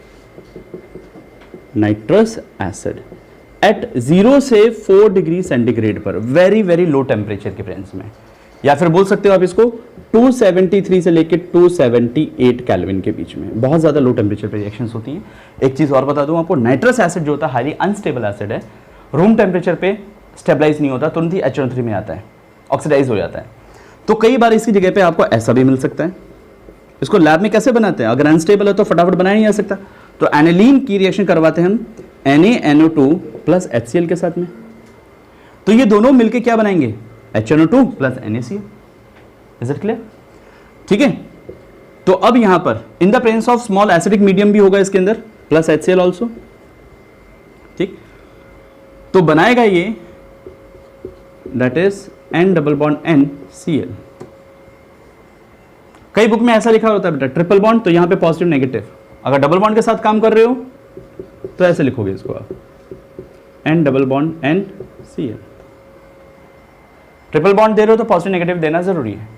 Nitrous acid at 0 से 4 डिग्री सेंटीग्रेड पर, वेरी वेरी लो टेम्परेचर के प्रेजेंस में, या फिर बोल सकते हो आप इसको 273 से लेकर 278 केल्विन के बीच में. बहुत ज्यादा लो टेम्परेचर पे रिएक्शंस होती हैं. एक चीज और बता दूं आपको, नाइट्रस एसिड जो होता है हाईली अनस्टेबल एसिड है, रूम टेम्परेचर पे स्टेबलाइज नहीं होता, तुरंत ही HNO3 में आता है, ऑक्सीडाइज हो जाता है. तो कई बार इसकी जगह पे आपको ऐसा भी मिल सकता है. इसको लैब में कैसे बनाते हैं, अगर अनस्टेबल है तो फटाफट बनाया नहीं जा सकता. तो एनिलीन की रिएक्शन करवाते हैं हम NaNO2 प्लस HCl के साथ में. तो ये दोनों मिलके क्या बनाएंगे, HNO2 plus NaCl. Is it clear? ठीक है. तो अब यहां पर इन the presence of small acidic medium भी होगा इसके अंदर, प्लस HCl ऑल्सो. ठीक, तो बनाएगा ये, that is N double bond NCl. कई बुक में ऐसा लिखा होता है बेटा ट्रिपल बॉन्ड, तो यहां पे पॉजिटिव नेगेटिव. अगर डबल बॉन्ड के साथ काम कर रहे हो तो ऐसे लिखोगे इसको आप, N double bond NCl. Triple bond दे रहे हो तो पॉजिटिव नेगेटिव देना जरूरी है.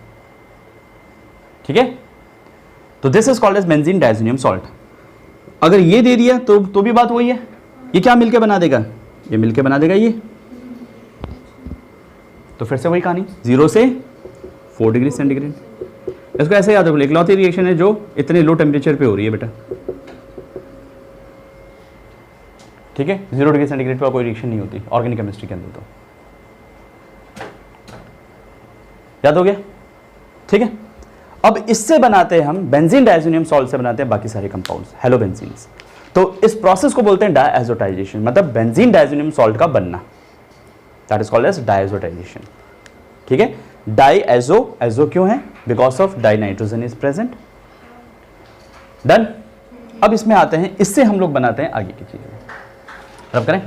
ठीक है, तो this is called as benzene diazonium salt. अगर ये दे दिया तो भी बात वही है. ये क्या मिलके बना देगा, ये मिलके बना देगा ये. तो फिर से वही कहानी, 0 से 4 डिग्री सेंटीग्रेड. इसको ऐसे याद रखो, इकलौती रिएक्शन है जो इतने लो टेम्परेचर पे हो रही है बेटा. ठीक है, 0 डिग्री सेंटीग्रेड पे कोई रिएक्शन नहीं होती ऑर्गेनिक केमिस्ट्री के अंदर. तो याद हो गया? ठीक है. अब इससे बनाते हैं हम बेंजीन डायजोनियम सॉल्ट से बनाते हैं बाकी सारे कंपाउंड्स, हेलो बेंजीन्स. तो इस प्रोसेस को बोलते हैं डायएजोटाइजेशन, मतलब बेंजीन डायजोनियम सॉल्ट का बनना. That is called as diazotization. ठीक है. डायएजो, एजो क्यों है, because of di nitrogen is present. Done. अब इसमें आते हैं, इससे हम लोग बनाते हैं आगे की चीजें. अब करें,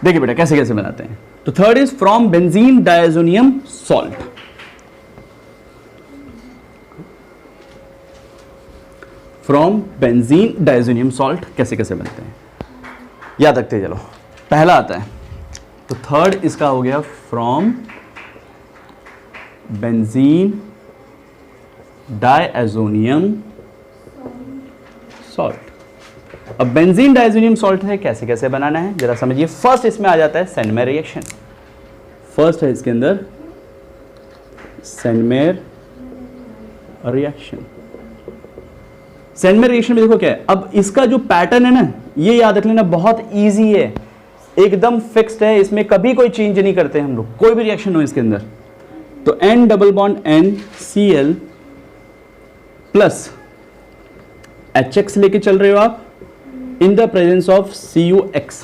देखिए बेटा कैसे कैसे बनाते हैं. तो third is from benzene diazonium salt. From benzene diazonium salt कैसे कैसे बनते हैं याद रखते चलो. पहला आता है, तो थर्ड इसका हो गया फ्रॉम बेंजीन डायजोनियम सॉल्ट. अब बेंजीन डायजोनियम सॉल्ट है, कैसे कैसे बनाना है जरा समझिए. फर्स्ट इसमें आ जाता है सेंडमेयर रिएक्शन. फर्स्ट है इसके अंदर सेंडमेयर रिएक्शन. सेंडमेयर रिएक्शन में देखो क्या है, अब इसका जो पैटर्न है ना, ये याद रख लेना, बहुत इजी है, एकदम फिक्स्ड है, इसमें कभी कोई चेंज नहीं करते हम लोग, कोई भी रिएक्शन हो इसके अंदर. तो N double bond NCl plus HX लेके चल रहे हो आप इन द प्रेजेंस ऑफ CuX.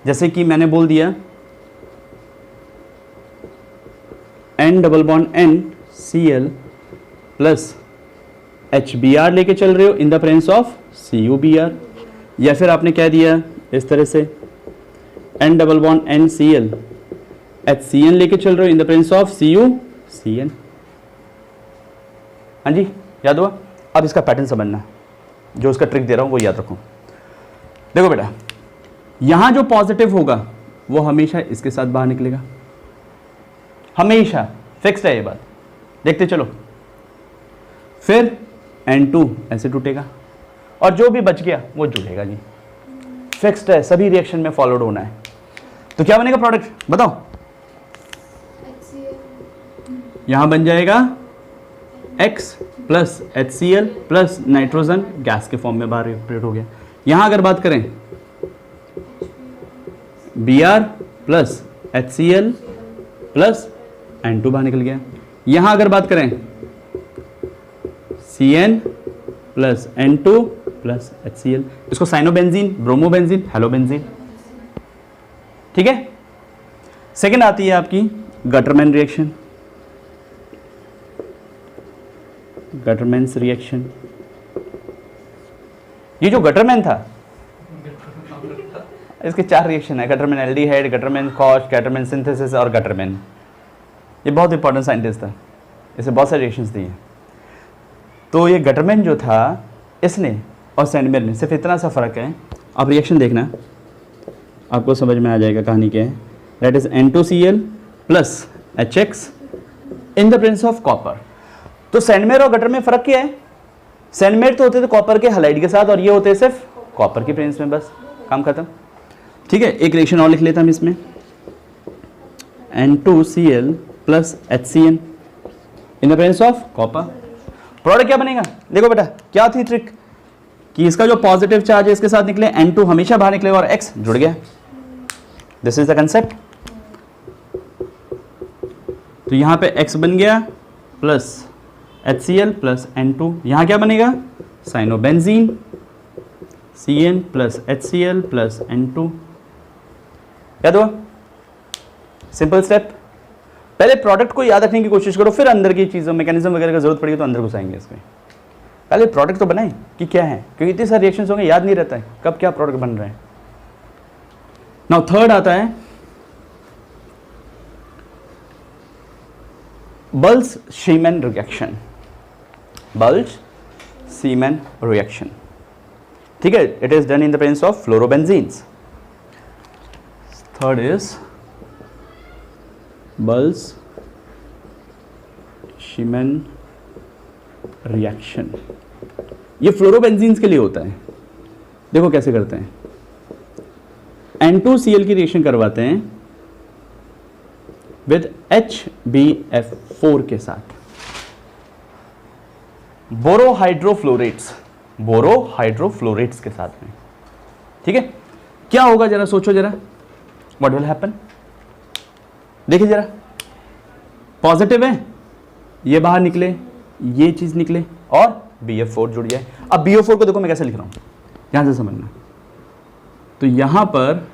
जैसे कि मैंने बोल दिया N double bond NCl plus HBr लेके चल रहे हो इन द प्रेजेंस ऑफ CuBr, या फिर आपने कह दिया इस तरह से N double bond NCl HCN लेके चल रहे हो इन द प्रेजेंस ऑफ CuCN. हाँ जी, याद हुआ? अब इसका पैटर्न समझना, जो उसका ट्रिक दे रहा हूं वो याद रखो. देखो बेटा, यहां जो पॉजिटिव होगा वो हमेशा इसके साथ बाहर निकलेगा, हमेशा फिक्स्ड है ये बात. देखते चलो. फिर N2 ऐसे टूटेगा और जो भी बच गया वो जुड़ेगा जी. फिक्स्ड है, सभी रिएक्शन में फॉलोड होना है. तो क्या बनेगा प्रोडक्ट बताओ. यहां बन जाएगा X plus HCl plus nitrogen gas के फॉर्म में बाहर इवेपोरेट हो गया. यहां अगर बात करें Br plus HCl plus N2 बाहर निकल गया. यहां अगर बात करें CN plus N2 plus HCl, इसको साइनोबेंजीन, ब्रोमोबेंजीन, हेलोबेंजीन। ठीक है। सेकेंड आती है आपकी गटरमैन रिएक्शन, गटरमैन्स रिएक्शन। ये जो गटरमैन था इसके 4 रिएक्शन है, Gattermann aldehyde, Gattermann cosh, Gattermann synthesis और गटरमैन। ये बहुत इंपॉर्टेंट साइंटिस्ट था, इसे बहुत सारे रिएक्शंस दिए। तो ये गटरमैन जो था इसने और सैंडमेयर में सिर्फ इतना सा फर्क है, आप रिएक्शन देखना आपको समझ में आ जाएगा कहानी क्या है। That is N2Cl plus HX in the presence of copper. तो सैंडमेयर और गटर में फर्क क्या है? सैंडमेयर तो होते थे कॉपर के हलाइड के साथ और ये होते सिर्फ कॉपर की प्रेजेंस में, बस काम खत्म। ठीक है। एक रिएक्शन और लिख लेता हम इसमें, N2Cl plus HCN in the presence of copper. Product क्या बनेगा? देखो बेटा क्या थी ट्रिक कि इसका जो पॉजिटिव चार्ज है इसके साथ निकले, N2 हमेशा बाहर निकलेगा और X जुड़ गया। This is the concept. तो यहां पे X बन गया प्लस HCl प्लस N2, यहां क्या बनेगा? Cyanobenzene, CN plus HCl plus N2। याद हुआ? Simple step. पहले प्रोडक्ट को याद रखने की कोशिश करो, फिर अंदर की चीज़ों मैकेनिज्म वगैरह की जरूरत पड़ेगी तो अंदर घुसाएंगे इसमें। पहले प्रोडक्ट तो बनाएं कि क्या है, क्योंकि इतने सारे रिएक्शंस होंगे, याद नहीं रहता है कब क्या प्रोडक्ट बन रहे हैं। नाउ थर्ड आता है बल्ज-शीमैन रिएक्शन। बल्ज-शीमैन रिएक्शन, ठीक है। It is done in the presence of fluorobenzenes. Third is Balz Schiemann reaction. ये फ्लोरोबेंजीन्स के लिए होता है। देखो कैसे करते हैं, N2Cl की रिएक्शन करवाते हैं विद HbF4 के साथ, बोरोहाइड्रोफ्लोरेट्स के साथ में। ठीक है। क्या होगा जरा सोचो जरा, व्हाट विल हैपन? देखिए जरा, पॉजिटिव है, ये बाहर निकले, ये चीज निकले और BF4 जुड़ जाए। अब BO4 को देखो मैं कैसे लिख रहा हूं, यहां से समझना। तो यहां पर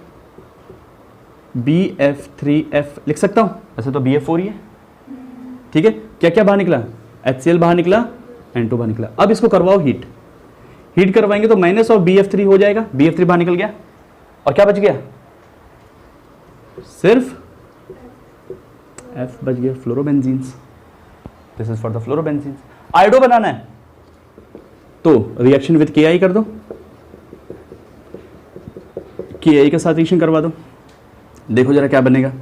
BF3F लिख सकता हूं, ऐसे तो BF4 ही है। ठीक है। क्या क्या बाहर निकला? HCl बाहर निकला, N2 बाहर निकला। अब इसको करवाओ हीट, हीट करवाएंगे तो माइनस ऑफ BF3 हो जाएगा, BF3 बाहर निकल गया और क्या बच गया? सिर्फ F बच गया, fluorobenzenes. This is for the fluorobenzenes. Iodo बनाना है तो रिएक्शन विद KI कर दो, KI के साथ रिएक्शन करवा दो। देखो जरा क्या बनेगा,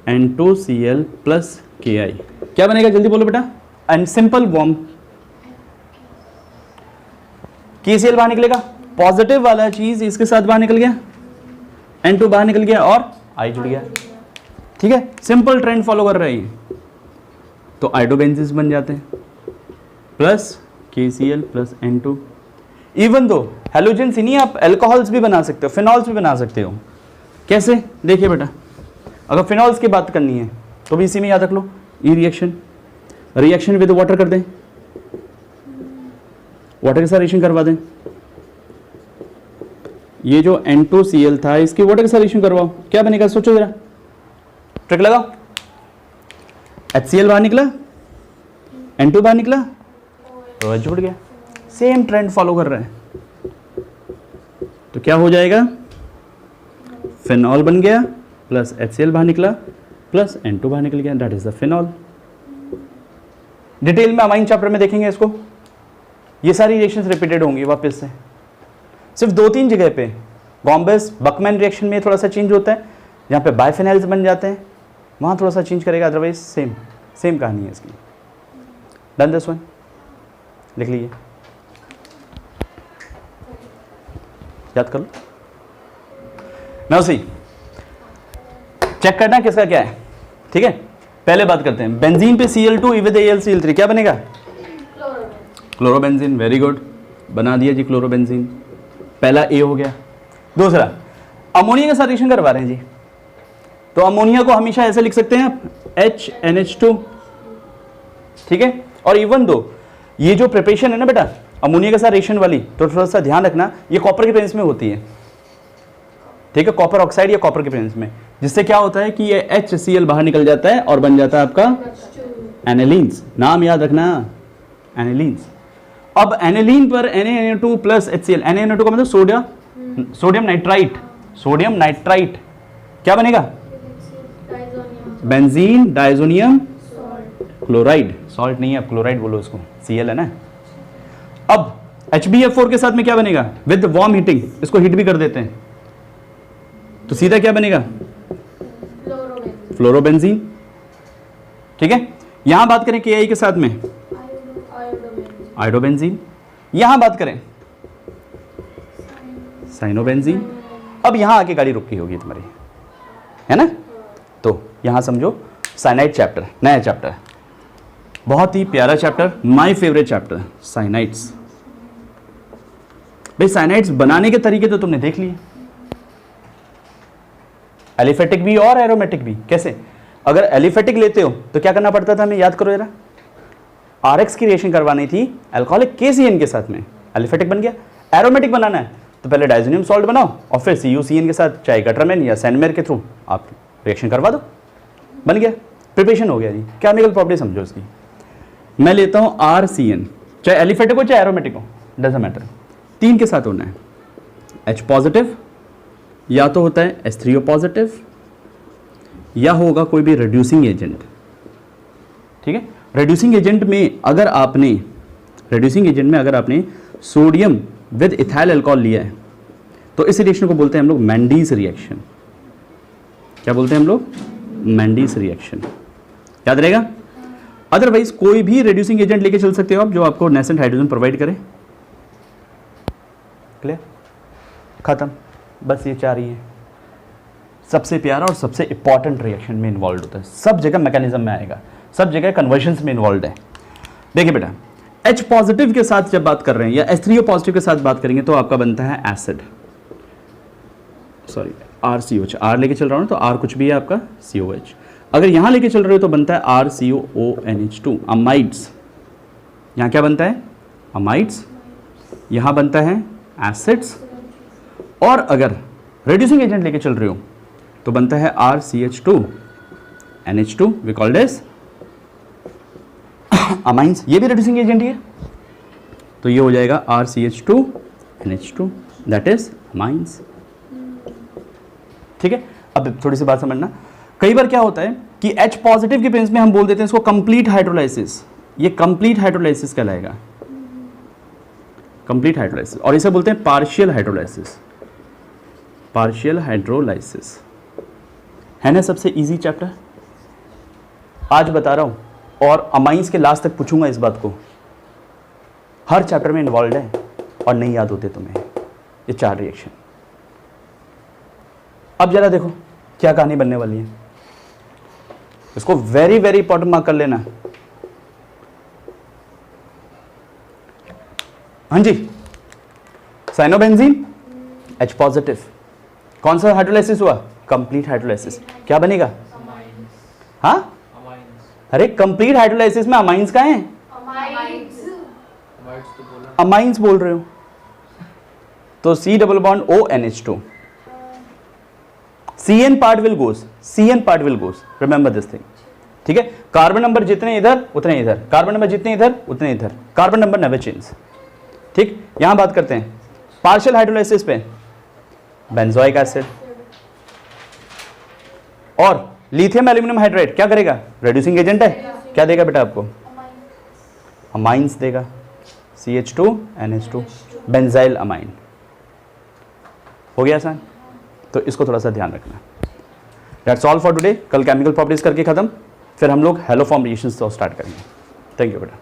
N2Cl प्लस KI। क्या बनेगा जल्दी बोलो बेटा? एंड सिंपल वार्म, KCl बाहर निकलेगा, पॉजिटिव वाला चीज इसके साथ बाहर निकल गया, N2 बाहर निकल गया और I जुड़ गया। ठीक है। सिंपल ट्रेंड फॉलो कर रहे हैं तो आयोडोबेंजीन्स बन जाते हैं plus KCl plus N2। Even दो हेलोजेंस ही नहीं, आप एल्कोहल्स भी बना सकते हो, फिनॉल्स भी बना सकते हो। कैसे? देखिए बेटा, अगर फिनॉल्स की बात करनी है तो भी इसी में याद रख लो, ई रिएक्शन विद वाटर कर दें, वाटर के साथ रिएक्शन करवा दें। ये जो N2Cl था इसकी वाटर के साथ रिएक्शन करवाओ, क्या बनेगा सोचो जरा, ट्रिक लगाओ। HCl बाहर निकला, N2 बाहर निकला तो जुड़ गया। सेम ट्रेंड फॉलो कर रहे हैं तो क्या हो जाएगा? फिनॉल बन गया प्लस HCl बाहर निकला प्लस N2 बाहर निकल गया, that is the phenol. Detail में अमाइन चैप्टर में देखेंगे इसको, ये सारी रिएक्शंस रिपीटेड होंगी वापस से। सिर्फ 2-3 जगह पे गॉम्बेस बकमैन रिएक्शन में थोड़ा सा चेंज होता है, जहाँ पे बाइफेनाइल्स बन जाते हैं वहाँ थोड़ा सा चेंज करेगा, अदरवाइज सेम कहानी है इसकी। डन दिस वन, लिख लीजिए, याद कर लो। नाउ सी, चेक करना किसका क्या है। ठीक है। पहले बात करते हैं, बेंजीन पे Cl2 विद AlCl3 क्या बनेगा? क्लोरोबेंजीन। वेरी गुड, बना दिया जी क्लोरोबेंजीन, पहला A हो गया। दूसरा, अमोनिया के साथ रिएक्शन करवा रहे हैं जी, तो अमोनिया को हमेशा ऐसे लिख सकते हैं आप HNH2। ठीक है। और इवन दो ये जो प्रिपरेशन है ना बेटा अमोनिया के साथ रिएक्शन वाली, तो थोड़ा सा ध्यान रखना ये कॉपर के प्रेजेंस में होती है, ठीक है, कॉपर ऑक्साइड या कॉपर के प्रेजेंस में, जिससे क्या होता है कि ये HCl बाहर निकल जाता है और बन जाता है आपका एनिलीन्स। नाम याद रखना, एनिलीन्स। अब एनिलीन पर Na2 प्लस HCl, Na2 का मतलब सोडियम नाइट्राइट, सोडियम नाइट्राइट क्या बनेगा? बेंजीन डाइजोनियम क्लोराइड, सॉल्ट नहीं है, अब क्लोराइड बोलो उसको, Cl है ना। अब HbF4 के साथ में क्या बनेगा? विद वार्म हीटिंग, इसको हीट भी कर देते हैं तो सीधा क्या बनेगा? फ्लोरोबेंजीन, ठीक है। यहां बात करें Ki के साथ में आयोडोबेंजीन, यहां बात करें साइनोबेंजीन। अब यहां आके गाड़ी रुकी होगी तुम्हारी, है ना। तो यहां समझो साइनाइड चैप्टर, नया चैप्टर, बहुत ही प्यारा chapter, my favourite chapter cyanides. भाई साइनाइड्स बनाने के तरीके तो तुमने देख लिए, एलिफेटिक भी और एरोमेटिक भी। कैसे? अगर एलिफेटिक लेते हो तो क्या करना पड़ता था हमें, याद करो जरा, RX की रिएक्शन करवानी थी अल्कोहलिक KCN के साथ में, एलिफेटिक बन गया। एरोमेटिक बनाना है तो पहले डाइजोनियम सॉल्ट बनाओ और फिर CuCN के साथ चाहे गटरमैन या सैनमेर के थ्रू आप रिएक्शन करवा दो, बन गया, प्रिपरेशन हो गया जी। केमिकल प्रॉपर्टी समझो इसकी। मैं लेता हूं RCN, चाहे एलिफेटिक हो चाहे एरोमेटिक हो, डजंट मैटर, 3 के साथ होना है। H पॉजिटिव या तो होता है H3O पॉजिटिव या होगा कोई भी रिड्यूसिंग एजेंट, ठीक है। रिड्यूसिंग एजेंट में अगर आपने सोडियम विद इथाइल अल्कोहल लिया है तो इस रिएक्शन को बोलते हैं हम लोग मैंडीज रिएक्शन। क्या बोलते हैं हम लोग? मैंडीज रिएक्शन, याद रहेगा। अदरवाइज कोई भी रिड्यूसिंग एजेंट लेके चल सकते हो आप जो आपको नेसेंट हाइड्रोजन प्रोवाइड करे। क्लियर? खत्म, बस ये 4 ही है। सबसे प्यारा और सबसे इंपॉर्टेंट रिएक्शन में इन्वॉल्व होता है, सब जगह मैकेनिज्म में आएगा, सब जगह कन्वर्जन्स में इन्वॉल्व है। देखिए बेटा H पॉजिटिव के साथ जब बात कर रहे हैं या H3O पॉजिटिव के साथ बात करेंगे तो आपका बनता है एसिड, सॉरी RCOH, R लेके चल रहा हूं तो R कुछ भी है आपका COH। अगर यहां लेके चल रहे हो तो बनता है RCOONH2, अमाइड्स। यहां क्या बनता है? अमाइड्स। यहां बनता है एसिड्स। और अगर रिड्यूसिंग एजेंट लेके चल रहे हो तो बनता है RCH2NH2, we called as amines. ये भी रिड्यूसिंग एजेंट ही है तो ये हो जाएगा RCH2NH2, दैट इज अमाइंस, ठीक है। अब थोड़ी सी बात समझना, कई बार क्या होता है कि H पॉजिटिव के प्रेजेंस में हम बोल देते हैं इसको कंप्लीट हाइड्रोलाइसिस, ये कंप्लीट हाइड्रोलाइसिस कहलाएगा, कंप्लीट हाइड्रोलाइसिस। और इसे बोलते हैं पार्शियल हाइड्रोलाइसिस, पार्शियल हाइड्रोलाइसिस, है ना। सबसे इजी चैप्टर आज बता रहा हूं और अमाइंस के लास्ट तक पूछूंगा इस बात को, हर चैप्टर में इन्वॉल्व है और नहीं याद होते तुम्हें ये 4 रिएक्शन। अब जरा देखो क्या कहानी बनने वाली है, इसको वेरी वेरी इंपॉर्टेंट मार्क कर लेना। हाँ जी, साइनोबेंजीन H पॉजिटिव, कौन सा हाइड्रोलाइसिस हुआ? Complete hydrolysis. क्या बनेगा? हाँ, अरे कंप्लीट हाइड्रोलाइसिस में अमाइंस का है, अमाइंस बोल रहे हो तो C double bond ONH2, CN part will goes, CN part will goes, remember this thing, ठीक है। कार्बन नंबर जितने इधर उतने इधर, कार्बन नंबर जितने इधर उतने इधर, कार्बन नंबर नेवर चेंज, ठीक। यहां बात करते हैं पार्शियल हाइड्रोलाइसिस पे, बेंजोइक एसिड और लिथियम एल्यूमिनियम हाइड्राइड क्या करेगा? रिड्यूसिंग एजेंट है, क्या देगा बेटा आपको? अमाइंस देगा, CH2NH2, बेंजाइल अमाइन। हो गया आसान, तो इसको थोड़ा सा ध्यान रखना। That's all for today. कल केमिकल प्रॉपर्टीज करके खत्म, फिर हम लोग हेलोफॉर्म रिएक्शंस तो स्टार्ट करेंगे। थैंक यू बेटा।